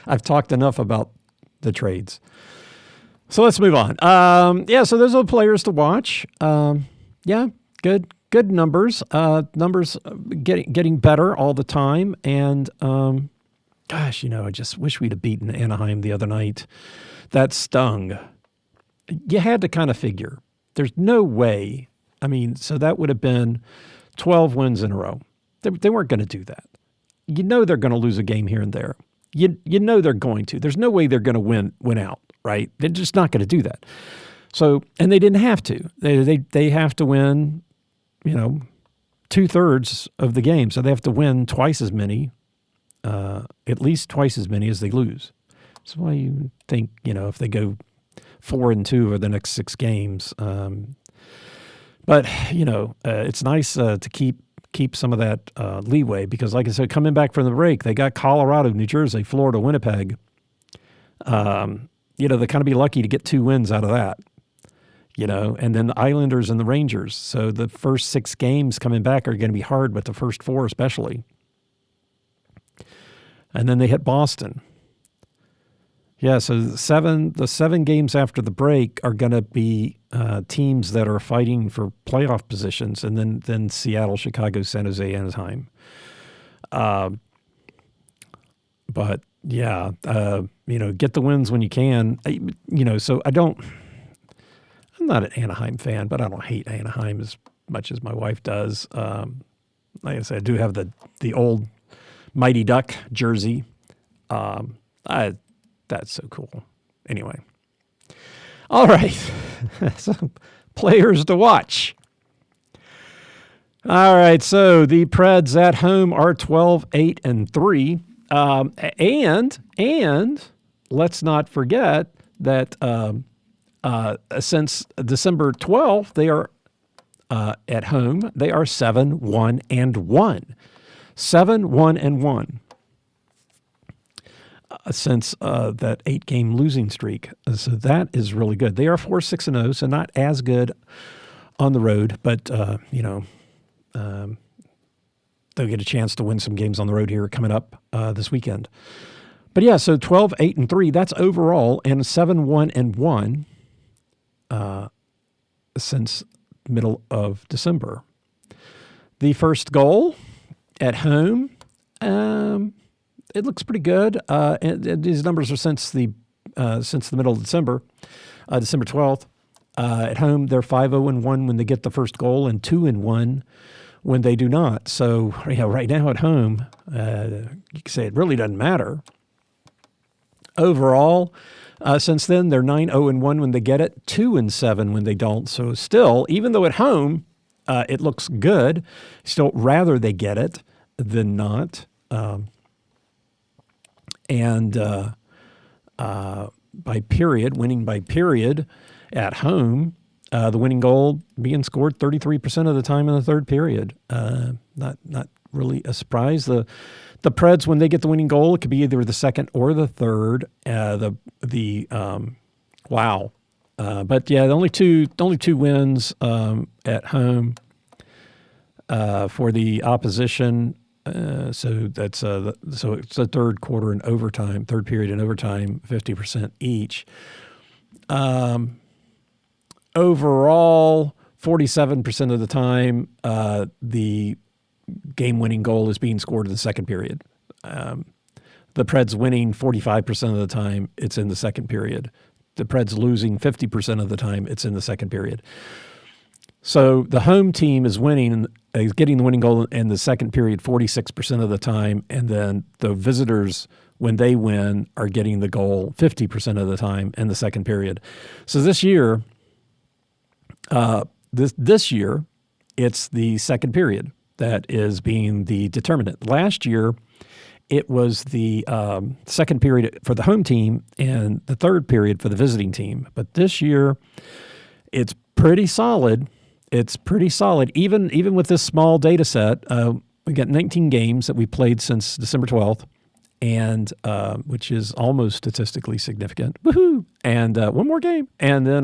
I've talked enough about the trades. So let's move on. So those are the players to watch. Good numbers. Numbers getting better all the time. And I just wish we'd have beaten Anaheim the other night. That stung. You had to kind of figure. There's no way. So that would have been 12 wins in a row. They weren't going to do that. They're going to lose a game here and there. They're going to. There's no way they're going to win out, right? They're just not going to do that. So, and they didn't have to. They have to win, 2/3 of the game. So they have to win twice as many, at least twice as many as they lose. That's why you think, if they go 4-2 over the next 6 games. But it's nice to keep some of that leeway because, like I said, coming back from the break, they got Colorado, New Jersey, Florida, Winnipeg. They kind of be lucky to get 2 wins out of that. And then the Islanders and the Rangers. So the first 6 games coming back are going to be hard, but the first 4 especially. And then they hit Boston. Yeah, so the 7 games after the break are going to be teams that are fighting for playoff positions, and then Seattle, Chicago, San Jose, Anaheim. But yeah, get the wins when you can. So I'm not an Anaheim fan, but I don't hate Anaheim as much as my wife does. Like I said, I do have the old Mighty Duck jersey. That's so cool. Anyway. All right. So, players to watch. All right. So the Preds at home are 12-8-3. And let's not forget that since December 12th, they are at home. They are 7-1-1. 7-1-1. Since that 8-game losing streak. So that is really good. They are 4-6-0, so not as good on the road, but, they'll get a chance to win some games on the road here coming up this weekend. But yeah, so 12-8-3, that's overall, and 7-1-1 since middle of December. The first goal at home, it looks pretty good. And these numbers are since the middle of December, December 12th. At home, they're 5-0-1 when they get the first goal and 2-1 when they do not. So right now at home, you can say it really doesn't matter. Overall, since then, they're 9-0-1 when they get it, 2-7 when they don't. So still, even though at home it looks good, still rather they get it than not. And by period, winning by period at home, the winning goal being scored 33% of the time in the third period. Not really a surprise. The Preds, when they get the winning goal, it could be either the second or the third. Wow. But yeah, the only two wins at home for the opposition. So that's so it's the third quarter and overtime, third period and overtime, 50% each. Overall, 47% of the time, the game-winning goal is being scored in the second period. The Preds winning 45% of the time, it's in the second period. The Preds losing 50% of the time, it's in the second period. So the home team is winning, is getting the winning goal in the second period 46% of the time, and then the visitors, when they win, are getting the goal 50% of the time in the second period. So this year, this year, it's the second period that is being the determinant. Last year, it was the second period for the home team and the third period for the visiting team. But this year, it's pretty solid. It's pretty solid, even with this small data set. We got 19 games that we played since December 12th, and which is almost statistically significant. Woohoo! And one more game, and then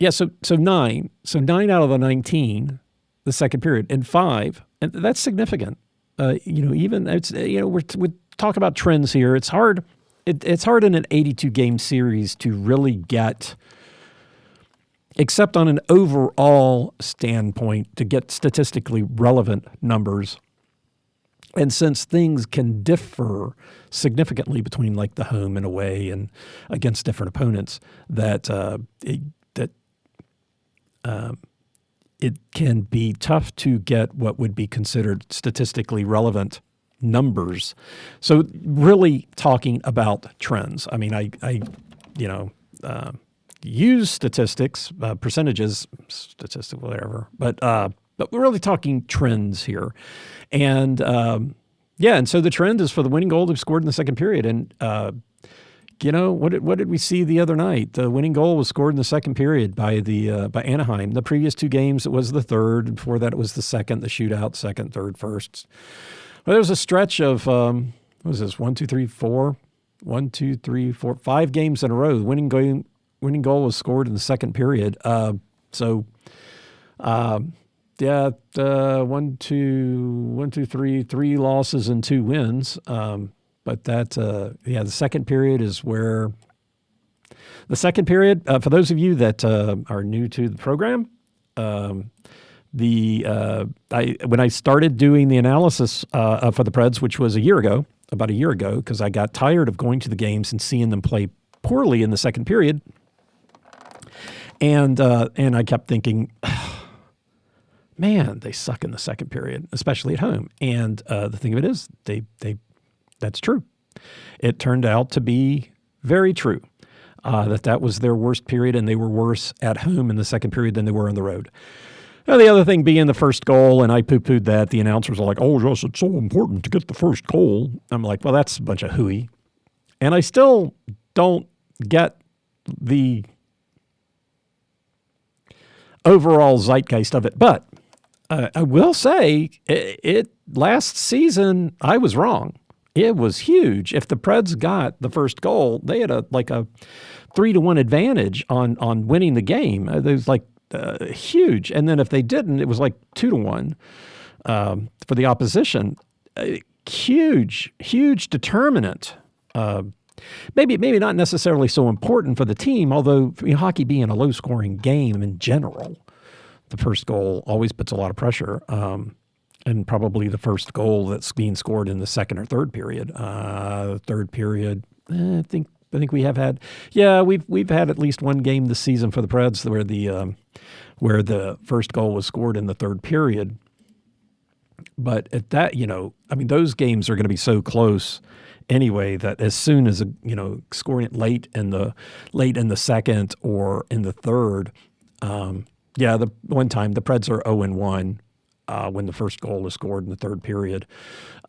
so 9. So 9 out of the 19, the second period, and 5, and that's significant. Even it's we talk about trends here. It's hard. It's hard in an 82 game series to really get, except on an overall standpoint, to get statistically relevant numbers. And since things can differ significantly between like the home and away and against different opponents, it can be tough to get what would be considered statistically relevant numbers. So really talking about trends. I mean, I use statistics, percentages, statistical, whatever. But we're really talking trends here. And and so the trend is for the winning goal to be scored in the second period. And, what did we see the other night? The winning goal was scored in the second period by Anaheim. The previous two games, it was the third. Before that, it was the second, the shootout, second, third, first. Well, there was a stretch of, what was this, 1, 2, 3, 4, 1, 2, 3, 4, 5 games in a row. The winning goal was scored in the second period. 1, 2, 3 losses and 2 wins. But the second period is where the second period, for those of you that are new to the program, when I started doing the analysis for the Preds, which was about a year ago, because I got tired of going to the games and seeing them play poorly in the second period. And I kept thinking, man, they suck in the second period, especially at home. And the thing of it is, that's true. It turned out to be very true that was their worst period, and they were worse at home in the second period than they were on the road. Now, the other thing being the first goal, and I poo-pooed that. The announcers are like, oh, yes, it's so important to get the first goal. I'm like, well, that's a bunch of hooey. And I still don't get the overall zeitgeist of it. But I will say, last season, I was wrong. It was huge. If the Preds got the first goal, they had a 3-1 advantage on winning the game. It was huge. And then if they didn't, it was 2-1 for the opposition. Huge determinant. Maybe not necessarily so important for the team, although hockey being a low-scoring game in general, the first goal always puts a lot of pressure. And probably the first goal that's being scored in the second or third period. Third period, I think we have had. Yeah, we've had at least one game this season for the Preds where the first goal was scored in the third period. But at that, those games are going to be so close anyway that as soon as scoring it late in the second or in the third, the one time the Preds are 0-1. When the first goal is scored in the third period,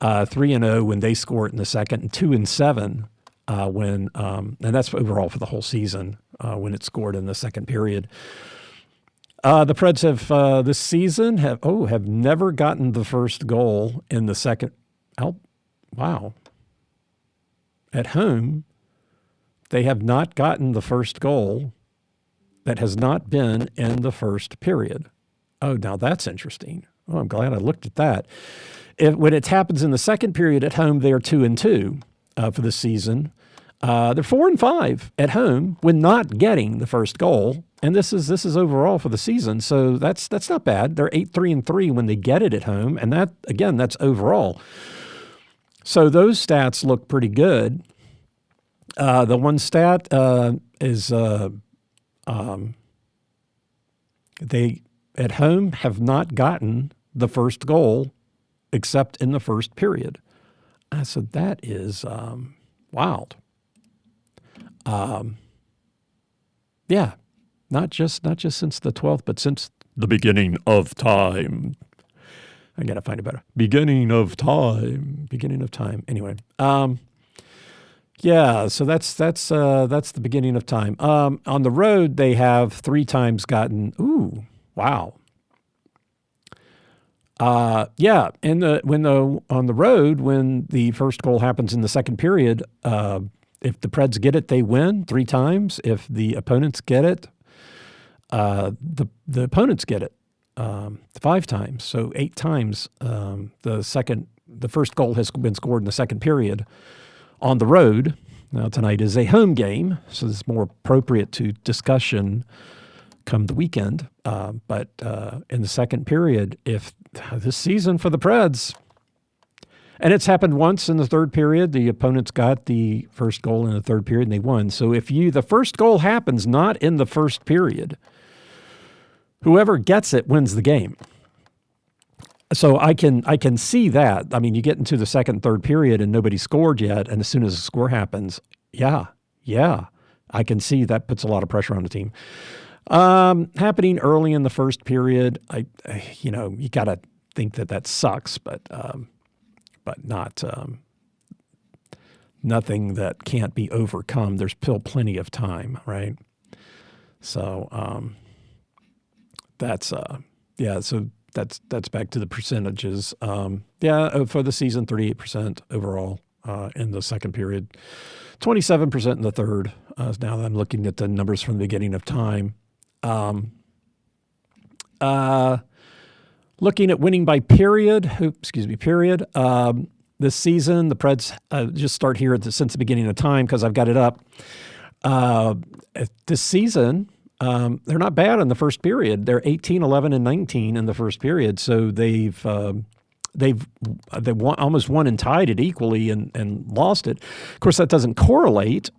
3-0 when they score it in the second, and 2-7 and that's overall for the whole season when it's scored in the second period. The Preds have this season have never gotten the first goal in the second. Oh, wow! At home, they have not gotten the first goal that has not been in the first period. Oh, now that's interesting. Oh, I'm glad I looked at that. When it happens in the second period at home, they are 2-2 for the season. They're 4-5 at home when not getting the first goal, and this is overall for the season. So that's not bad. They're 8-3-3 when they get it at home, and that's overall. So those stats look pretty good. The one stat is they at home have not gotten the first goal except in the first period. So that is wild. Not just since the 12th, but since the beginning of time. I gotta find it better. Beginning of time. Anyway, so that's the beginning of time. On the road, they have 3 times gotten. Ooh, wow. On the road, when the first goal happens in the second period, if the Preds get it, they win 3 times. If the opponents get it, the opponents get it 5 times. So 8 times. The first goal has been scored in the second period on the road. Now tonight is a home game, so it's more appropriate to discussion come the weekend. But in the second period, if this season for the Preds, and it's happened once in the third period, the opponents got the first goal in the third period and they won. So if the first goal happens not in the first period, whoever gets it wins the game. So I can see that. I mean, you get into the second, third period and nobody scored yet, and as soon as the score happens, I can see that puts a lot of pressure on the team. Happening early in the first period, you got to think that sucks, but not nothing that can't be overcome. There's still plenty of time, right? So that's So that's back to the percentages. For the season, 38% overall in the second period, 27% in the third. Now that I'm looking at the numbers from the beginning of time. Looking at winning by period. This season, the Preds just start here since the beginning of time because I've got it up. This season, they're not bad in the first period. They're 18, 11, and 19 in the first period. So they've almost won and tied it equally and lost it. Of course, that doesn't correlate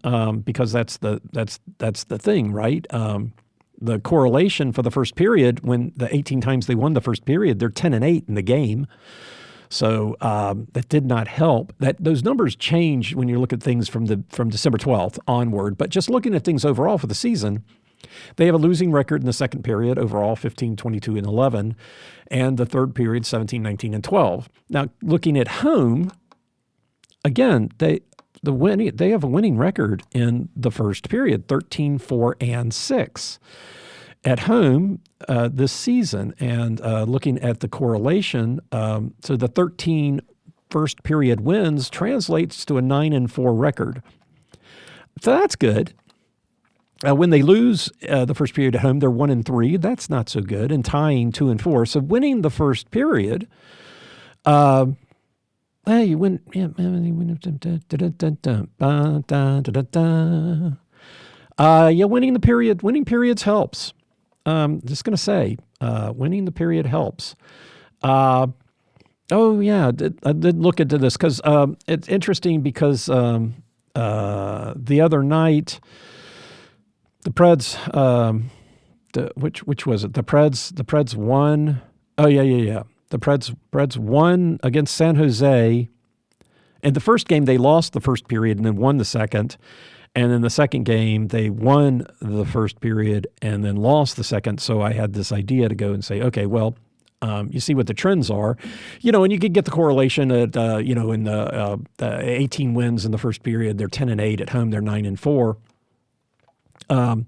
because that's the thing, right? The correlation for the first period, when the 18 times they won the first period, they're 10-8 in the game. So that did not help. Those numbers change when you look at things from December 12th onward. But just looking at things overall for the season, they have a losing record in the second period overall, 15, 22, and 11, and the third period, 17, 19, and 12. Now, looking at home, again, they have a winning record in the first period, 13, 4, and 6 at home this season. And looking at the correlation, so the 13 first period wins translates to a 9-4 record. So that's good. When they lose the first period at home, they're 1-3. That's not so good. And tying 2-4. So winning the first period, you win. Winning the period. Winning periods helps. Just going to say, winning the period helps. I did look into this because it's interesting because the other night. The Preds, which was it? The Preds won. Oh yeah. The Preds won against San Jose. In the first game, they lost the first period and then won the second. And in the second game, they won the first period and then lost the second. So I had this idea to go and say, okay, well, you see what the trends are, and you could get the correlation at, in the 18 wins in the first period, they're 10-8 at home, they're 9-4. So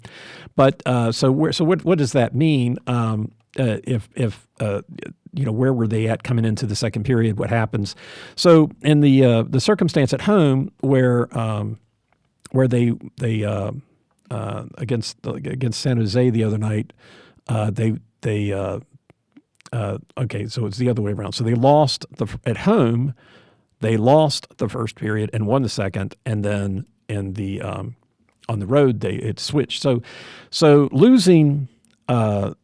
what does that mean? Where were they at coming into the second period? What happens? So in the circumstance at home where they against San Jose the other night, so it's the other way around. So they lost at home, they lost the first period and won the second, and then in the on the road, it switched. So losing the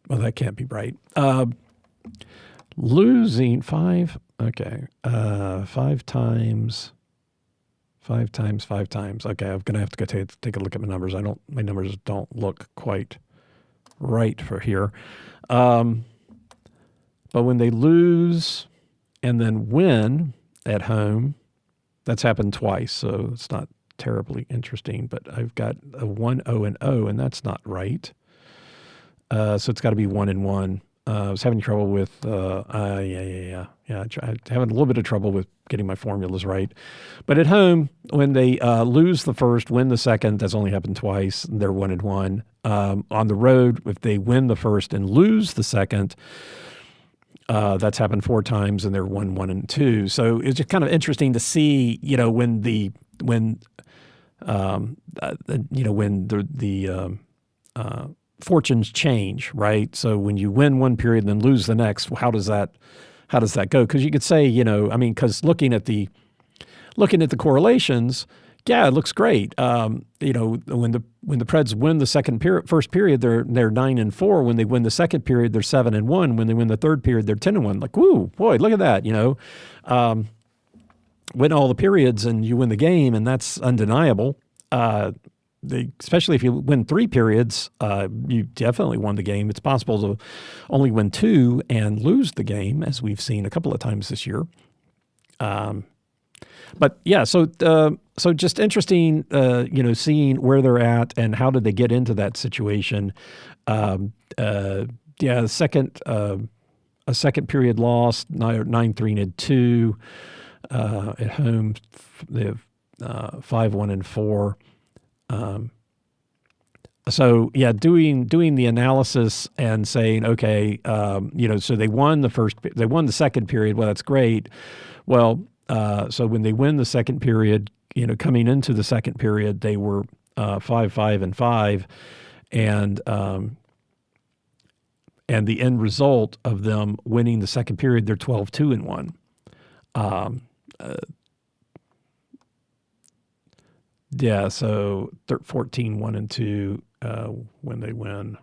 that can't be right. Losing 5. Okay, 5 times. 5 times. Okay, I'm gonna have to go take a look at my numbers. My numbers don't look quite right for here. But when they lose and then win at home, that's happened twice, so it's not terribly interesting. But I've got a 1-0-0, and that's not right. So it's got to be 1-1. I was having trouble with, having a little bit of trouble with getting my formulas right. But at home, when they lose the first, win the second, that's only happened twice. They're 1-1. On the road, if they win the first and lose the second, that's happened 4 times, and they're 1-2. So it's just kind of interesting to see, when the fortunes change, right? So when you win one period and then lose the next, how does that go? Because you could say, because looking at the correlations, yeah, it looks great. When the Preds win the first period, they're 9-4. When they win the second period, they're 7-1. When they win the third period, they're 10-1. Like, woo, boy, look at that. Win all the periods and you win the game, and that's undeniable. Especially if you win 3 periods, you definitely won the game. It's possible to only win 2 and lose the game, as we've seen a couple of times this year. But yeah, so just interesting, seeing where they're at and how did they get into that situation. Yeah, a second period loss, 9-3-2 at home. They have 5-1-4. So yeah, doing the analysis and saying, okay, so they won the second period. Well, that's great. Well, so when they win the second period, coming into the second period, they were 5-5-5, and the end result of them winning the second period, they're 12-2-1. Yeah, so 14-1-2 when they win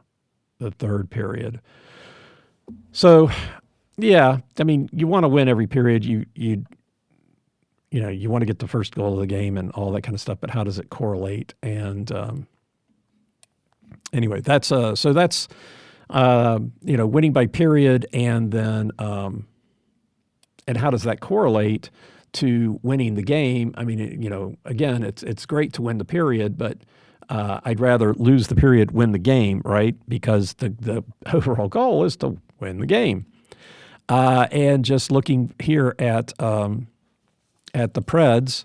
the third period. So, yeah, I mean, you want to win every period. You want to get the first goal of the game and all that kind of stuff. But how does it correlate? And anyway, that's winning by period, and then and how does that correlate to winning the game? I mean, again, it's great to win the period, but I'd rather lose the period, win the game, right? Because the overall goal is to win the game. And just looking here at the Preds,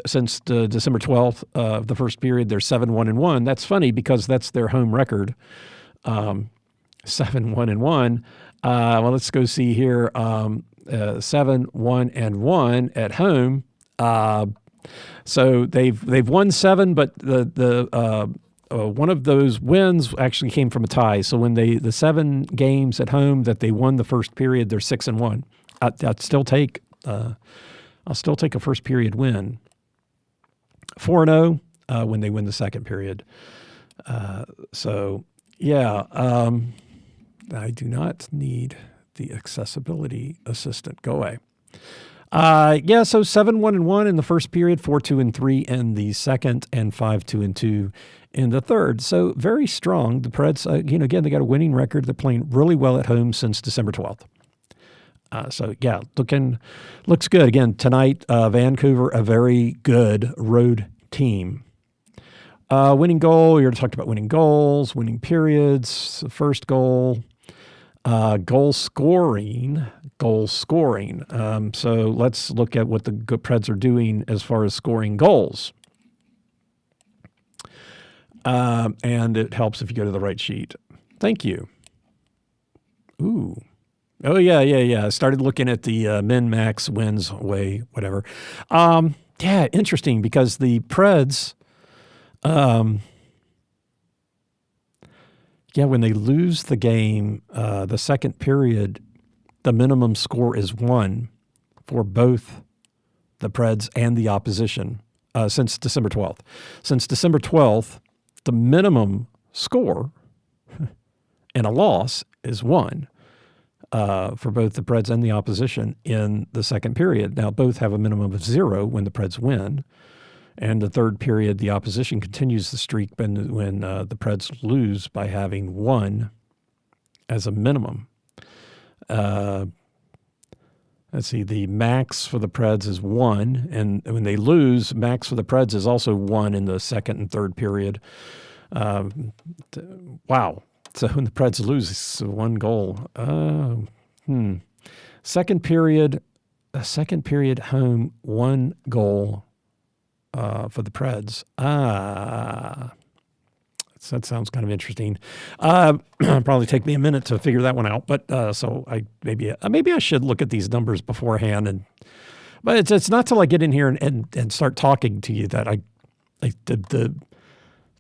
since December 12th, the first period, they're 7-1-1. That's funny because that's their home record, 7-1-1. Well, let's go see here. 7-1-1 at home. So they've won 7, but the one of those wins actually came from a tie. So when the 7 games at home that they won the first period, they're 6-1. I'll still take a first period win. 4-0 when they win the second period. So yeah, I do not need the accessibility assistant. Go away. Yeah, so 7-1-1 in the first period, 4-2-3 in the second, and 5-2-2 in the third. So very strong. The Preds, again, they got a winning record. They're playing really well at home since December 12th. So yeah, looks good. Again, tonight, Vancouver, a very good road team. Winning goal, we already talked about winning goals, winning periods, the first goal. Goal scoring. So let's look at what the Preds are doing as far as scoring goals. And it helps if you go to the right sheet. Thank you. Ooh. Oh, yeah. I started looking at the min-max wins way, whatever. Yeah, interesting because the Preds, when they lose the game, the second period, the minimum score is 1 for both the Preds and the opposition since December 12th. Since December 12th, the minimum score in a loss is 1 for both the Preds and the opposition in the second period. Now, both have a minimum of 0 when the Preds win. And the third period, the opposition continues the streak when the Preds lose by having 1 as a minimum. Let's see, the max for the Preds is 1, and when they lose, max for the Preds is also 1 in the second and third period. Wow. So when the Preds lose, it's 1 goal. Second period home, 1 goal. For the Preds. That sounds kind of interesting. Probably take me a minute to figure that one out, but so maybe I should look at these numbers beforehand. But it's not till I get in here and start talking to you that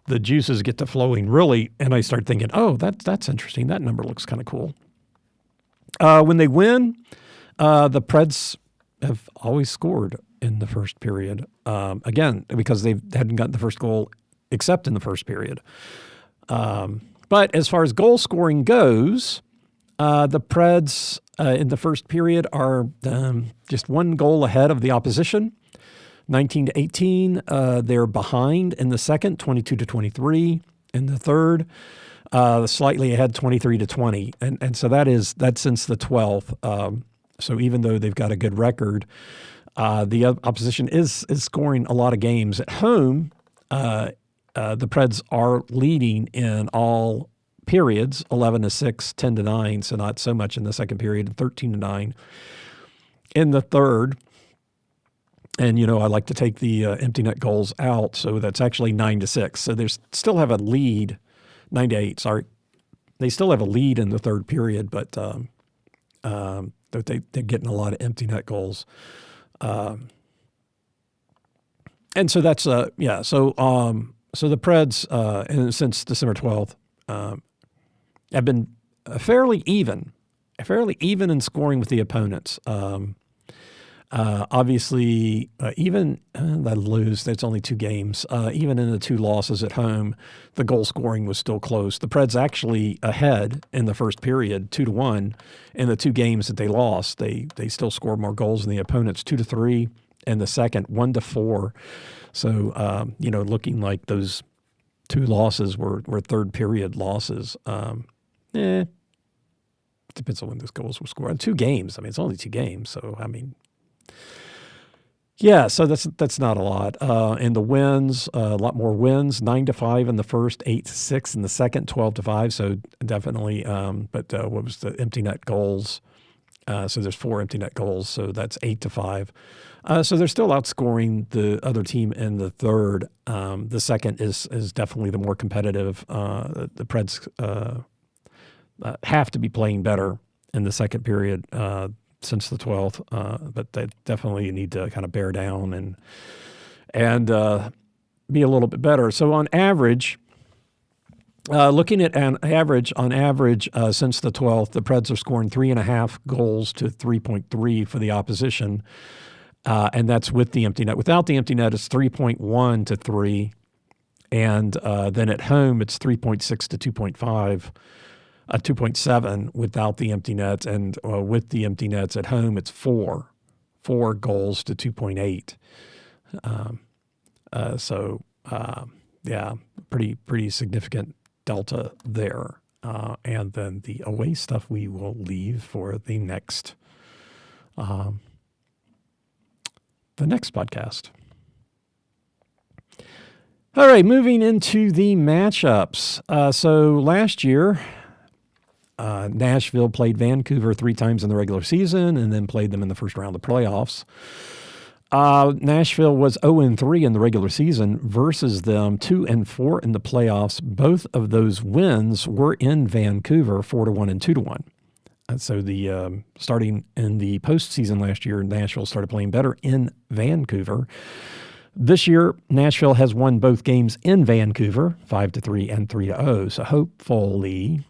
the juices get to flowing really, and I start thinking, oh, that's interesting. That number looks kind of cool. When they win, the Preds have always scored in the first period. Again, because they hadn't gotten the first goal except in the first period. But as far as goal scoring goes, the Preds in the first period are just 1 goal ahead of the opposition, 19-18. They're behind in the second, 22-23. In the third, slightly ahead, 23-20. And so that's since the 12th. So even though they've got a good record, the opposition is scoring a lot of games. At home, the Preds are leading in all periods, 11-6, 10-9, so not so much in the second period, and 13-9 in the third. And, I like to take the empty net goals out, so that's actually 9-6. So they still have a lead, 9-8, sorry. They still have a lead in the third period, but they're getting a lot of empty net goals. And so that's, So the Preds, and since December 12th, have been fairly even in scoring with the opponents. Obviously, even they lose. That's only 2 games. Even in the 2 losses at home, the goal scoring was still close. The Preds actually ahead in the first period, 2-1. In the 2 games that they lost, they still scored more goals than the opponents, 2-3. In the second, 1-4. So looking like those 2 losses were third period losses. Depends on when those goals were scored. 2 games. I mean, it's only 2 games. So yeah, so that's not a lot. And the wins, a lot more wins, 9-5 in the first, 8-6 in the second, 12-5. So definitely, but what was the empty net goals? So there's 4 empty net goals, so that's 8-5. So they're still outscoring the other team in the third. The second is definitely the more competitive. The Preds have to be playing better in the second period since the 12th, but they definitely need to kind of bear down and be a little bit better. So on average, looking at on average since the 12th, the Preds are scoring 3.5 goals to 3.3 for the opposition, and that's with the empty net. Without the empty net, it's 3.1 to 3, and then at home it's 3.6 to 2.5. 2.7 without the empty nets, and with the empty nets at home, it's 4 goals to 2.8. Pretty significant delta there. And then the away stuff we will leave for the next podcast. All right, moving into the matchups. So last year, Nashville played Vancouver 3 times in the regular season and then played them in the first round of the playoffs. Nashville was 0-3 in the regular season versus them 2-4 in the playoffs. Both of those wins were in Vancouver, 4-1 and 2-1. And so the starting in the postseason last year, Nashville started playing better in Vancouver. This year, Nashville has won both games in Vancouver, 5-3 and 3-0. So hopefully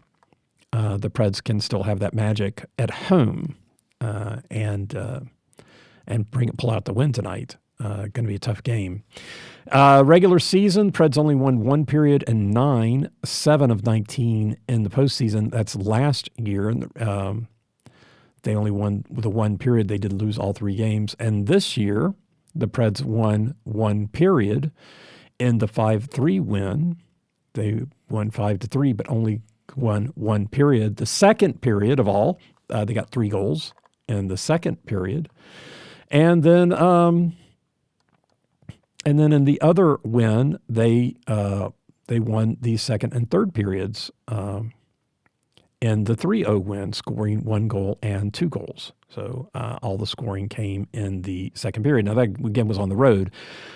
the Preds can still have that magic at home and pull out the win tonight. Going to be a tough game. Regular season, Preds only won 1 period and 9, 7 of 19 in the postseason. That's last year. And they only won with a 1 period. They did lose all 3 games. And this year, the Preds won 1 period in the 5-3 win. They won 5-3, but only won 1 period. The second period of all, they got 3 goals in the second period. And then in the other win, they won the second and third periods in the 3-0 win, scoring 1 goal and 2 goals. So all the scoring came in the second period. Now that again was on the road,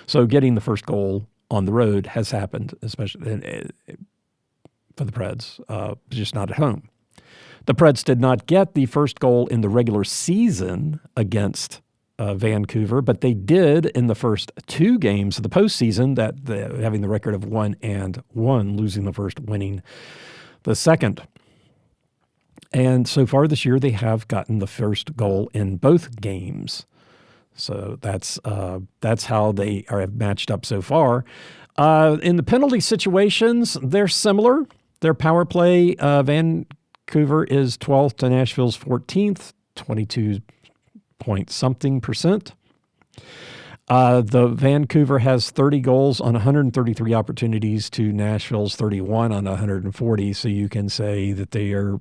so getting the first goal on the road has happened, especially for the Preds, just not at home. The Preds did not get the first goal in the regular season against Vancouver, but they did in the first 2 games of the postseason, having the record of 1-1, losing the first, winning the second. And so far this year, they have gotten the first goal in both games. So that's how they have matched up so far. In the penalty situations, they're similar. Their power play, Vancouver is 12th to Nashville's 14th, 22-point-something%. The Vancouver has 30 goals on 133 opportunities to Nashville's 31 on 140. So you can say that they are,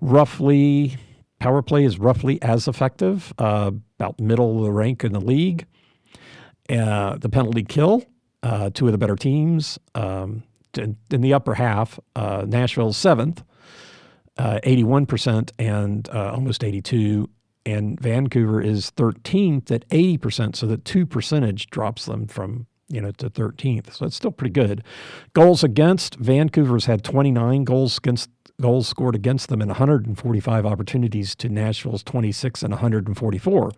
roughly Power play is roughly as effective, about middle of the rank in the league. The penalty kill, two of the better teams. In the upper half, Nashville's 7th, 81% and almost 82%. And Vancouver is 13th at 80%, so that 2% drops them from to 13th. So it's still pretty good. Goals against, Vancouver's had 29 goals scored against them in 145 opportunities to Nashville's 26 and 144.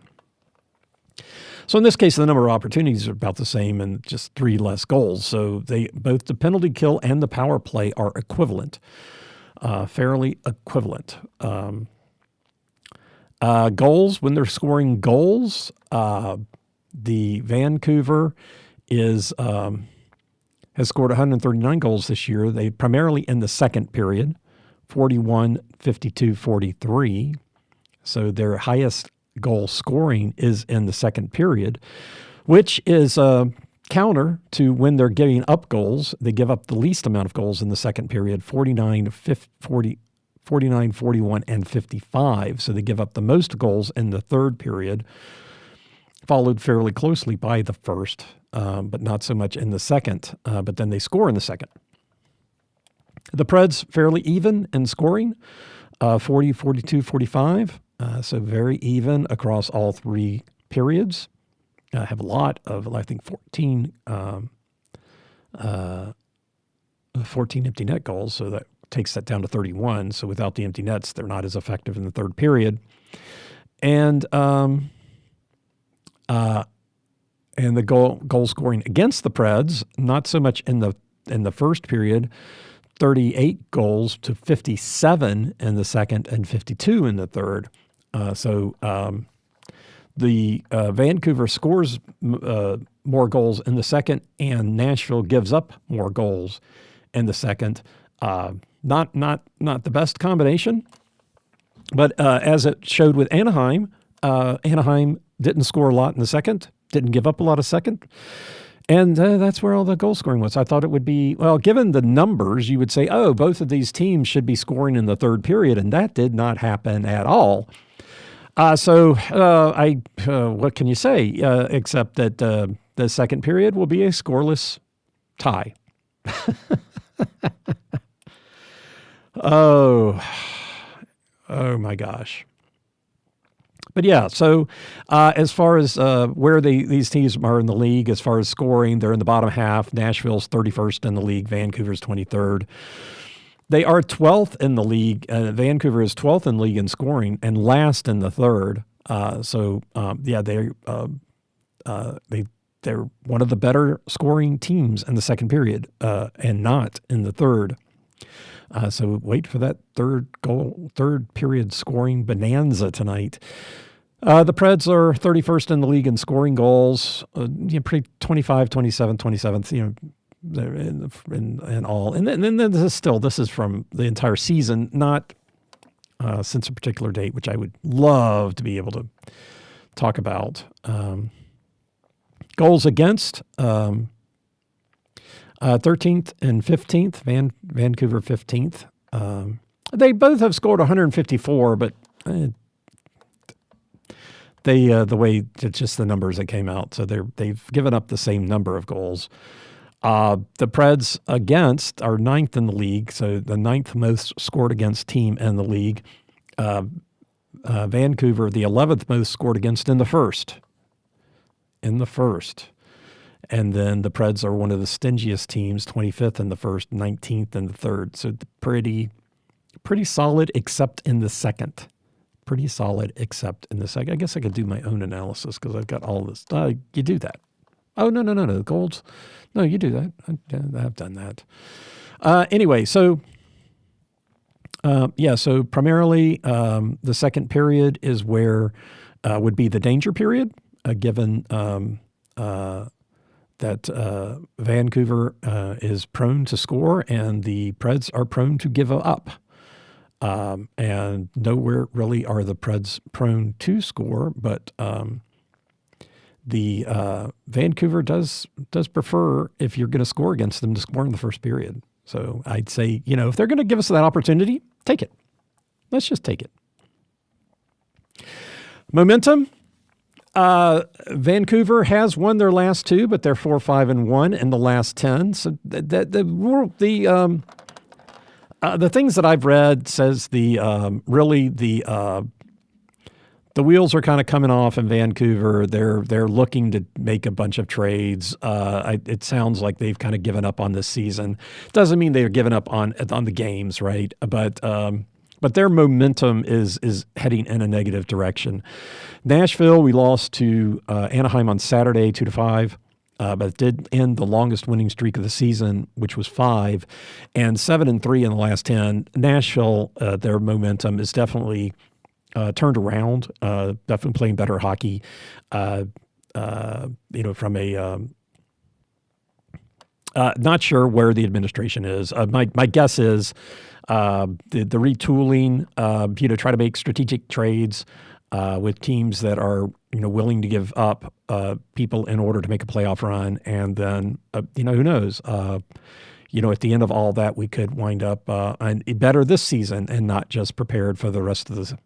So in this case, the number of opportunities are about the same and just 3 less goals. So both the penalty kill and the power play are equivalent, fairly equivalent. Goals, when they're scoring goals, the Vancouver has scored 139 goals this year. They primarily in the second period, 41, 52, 43. So their highest goal scoring is in the second period, which is counter to when they're giving up goals. They give up the least amount of goals in the second period, 49, 41, and 55. So they give up the most goals in the third period, followed fairly closely by the first, but not so much in the second. But then they score in the second. The Preds fairly even in scoring, 40, 42, 45. So very even across all 3 periods. Have a lot of, I think, 14 empty net goals. So that takes that down to 31. So without the empty nets, they're not as effective in the third period. And the goal scoring against the Preds, not so much in the first period, 38 goals to 57 in the second and 52 in the third. The Vancouver scores more goals in the second, and Nashville gives up more goals in the second. Not the best combination, but as it showed with Anaheim, Anaheim didn't score a lot in the second, didn't give up a lot of second, and that's where all the goal scoring was. I thought it would be, well, given the numbers, you would say, oh, both of these teams should be scoring in the third period, and that did not happen at all. What can you say, except that the second period will be a scoreless tie. Oh my gosh. But yeah, so as far as where these teams are in the league, as far as scoring, they're in the bottom half. Nashville's 31st in the league. Vancouver's 23rd. They are 12th in the league. Vancouver is 12th in the league in scoring and last in the third. They're one of the better scoring teams in the second period and not in the third. So wait for that third period scoring bonanza tonight. The Preds are 31st in the league in scoring goals, pretty 25, 27, 27th, in all. And then this is from the entire season, not since a particular date, which I would love to be able to talk about. Goals against, 13th and 15th, Vancouver 15th. They both have scored 154, but the way it's just the numbers that came out, so they've given up the same number of goals. The Preds against are 9th in the league, so the 9th most scored against team in the league. Vancouver, the 11th most scored against in the first. And then the Preds are one of the stingiest teams, 25th in the first, 19th in the third. So pretty solid, except in the second. Pretty solid, except in the second. I guess I could do my own analysis because I've got all this. You do that. Oh, no. The goals. No, you do that. I've done that. Anyway, so primarily the second period is where would be the danger period, given that Vancouver is prone to score and the Preds are prone to give up. And nowhere really are the Preds prone to score, but the Vancouver does prefer, if you're going to score against them, to score in the first period. So I'd say, if they're going to give us that opportunity, take it. Let's just take it. Momentum. Vancouver has won their last 2, but they're 4-5-1 in the the last 10. So the things that I've read says the wheels are kind of coming off in Vancouver. They're looking to make a bunch of trades. It sounds like they've kind of given up on this season. Doesn't mean they're giving up on the games, right? But their momentum is heading in a negative direction. Nashville, we lost to Anaheim on Saturday, 2-5. But it did end the longest winning streak of the season, which was 5, and 7-3 in the last 10. Nashville, their momentum is definitely turned around. Definitely playing better hockey. From a not sure where the administration is. My guess is the retooling. Try to make strategic trades with teams that are willing to give up people in order to make a playoff run, and then who knows? At the end of all that, we could wind up better this season and not just prepared for the rest of the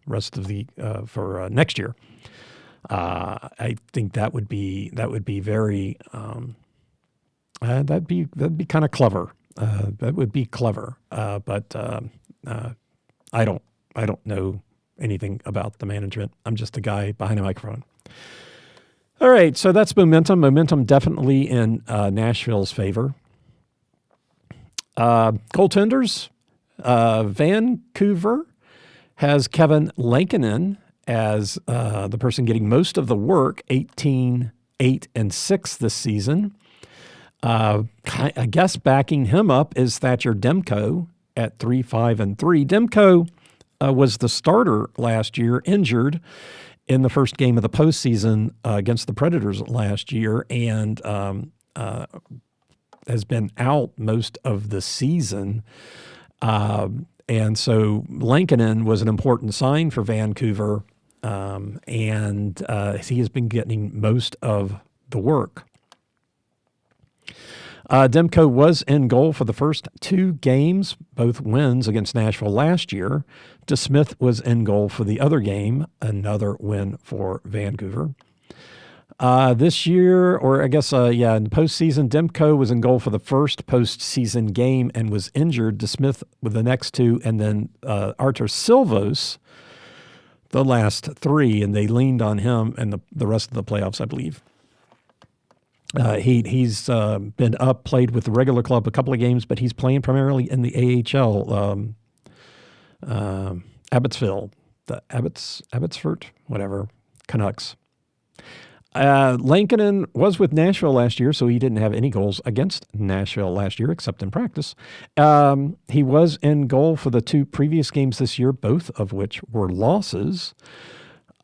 for next year. I think that would be very that'd be kind of clever. That would be clever, but I don't know anything about the management. I'm just a guy behind a microphone. All right, so that's momentum. Momentum definitely in Nashville's favor. Goaltenders, Vancouver has Kevin Lankinen as the person getting most of the work, 18, 8, and 6 this season. I guess backing him up is Thatcher Demko at 3, 5, and 3. Demko was the starter last year, injured in the first game of the postseason against the Predators last year, and has been out most of the season. And so Lankinen was an important sign for Vancouver, and he has been getting most of the work. Demko was in goal for the first 2 games, both wins against Nashville last year. DeSmith was in goal for the other game, another win for Vancouver. This year, or I guess, in the postseason, Demko was in goal for the first postseason game and was injured. DeSmith with the next 2, and then Artur Silvos the last 3, and they leaned on him and the rest of the playoffs, I believe. He's been up, played with the regular club a couple of games, but he's playing primarily in the AHL, Abbotsford, whatever, Canucks. Lankinen was with Nashville last year, so he didn't have any goals against Nashville last year, except in practice. He was in goal for the 2 previous games this year, both of which were losses.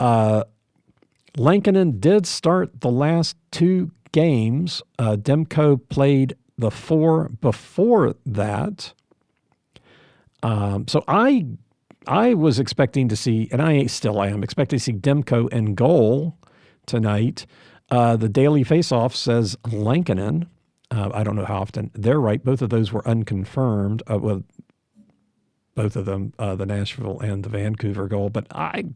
Lankinen did start the last 2 games. Demko played the 4 before that. So I was expecting to see, and I am expecting to see Demko in goal tonight. The Daily Faceoff says Lankinen. I don't know how often. They're right. Both of those were unconfirmed. Both of them, the Nashville and the Vancouver goal. But I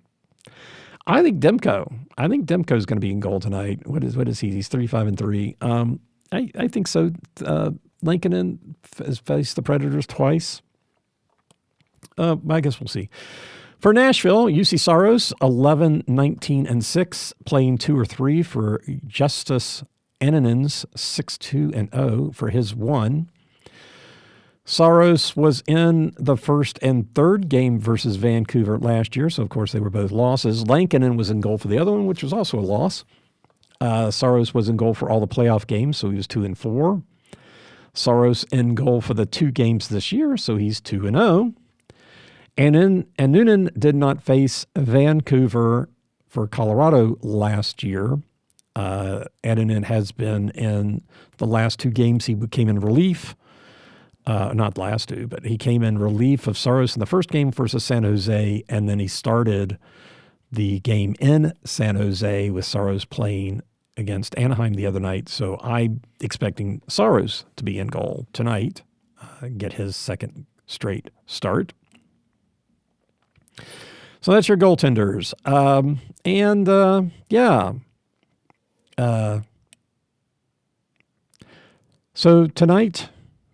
think Demko. I think Demko is going to be in goal tonight. What is he? He's 3, 5, and 3. I think so. Lankinen has faced the Predators twice. I guess we'll see. For Nashville, UC Saros, 11, 19, and 6, playing 2 or 3 for Justus Anninen's 6-2 and 0 for his 1. Saros was in the first and third game versus Vancouver last year, so of course they were both losses. Lankinen was in goal for the other one, which was also a loss. Saros was in goal for all the playoff games, so he was 2 and 4. Saros in goal for the 2 games this year, so he's 2 and 0. And Noonan did not face Vancouver for Colorado last year. Annunen has been in the last 2 games. He came in relief. Not last 2, but he came in relief of Saros in the first game versus San Jose, and then he started the game in San Jose with Saros playing against Anaheim the other night. So I'm expecting Saros to be in goal tonight, get his second straight start. So that's your goaltenders. So tonight,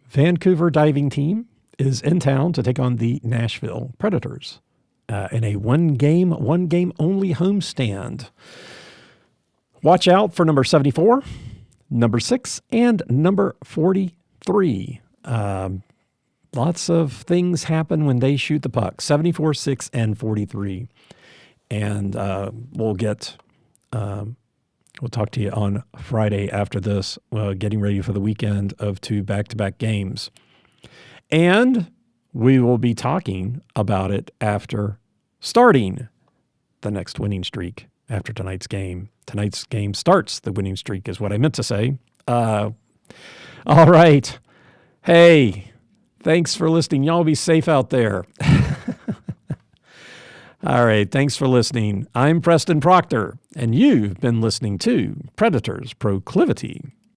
Vancouver diving team is in town to take on the Nashville Predators in a one game only homestand. Watch out for number 74, number 6, and number 43. Lots of things happen when they shoot the puck, 74, 6, and 43. And we'll talk to you on Friday after this, getting ready for the weekend of 2 back-to-back games. And we will be talking about it after starting the next winning streak after tonight's game. Tonight's game starts the winning streak is what I meant to say. All right. Hey, thanks for listening. Y'all be safe out there. All right. Thanks for listening. I'm Preston Proctor, and you've been listening to Predators Proclivity.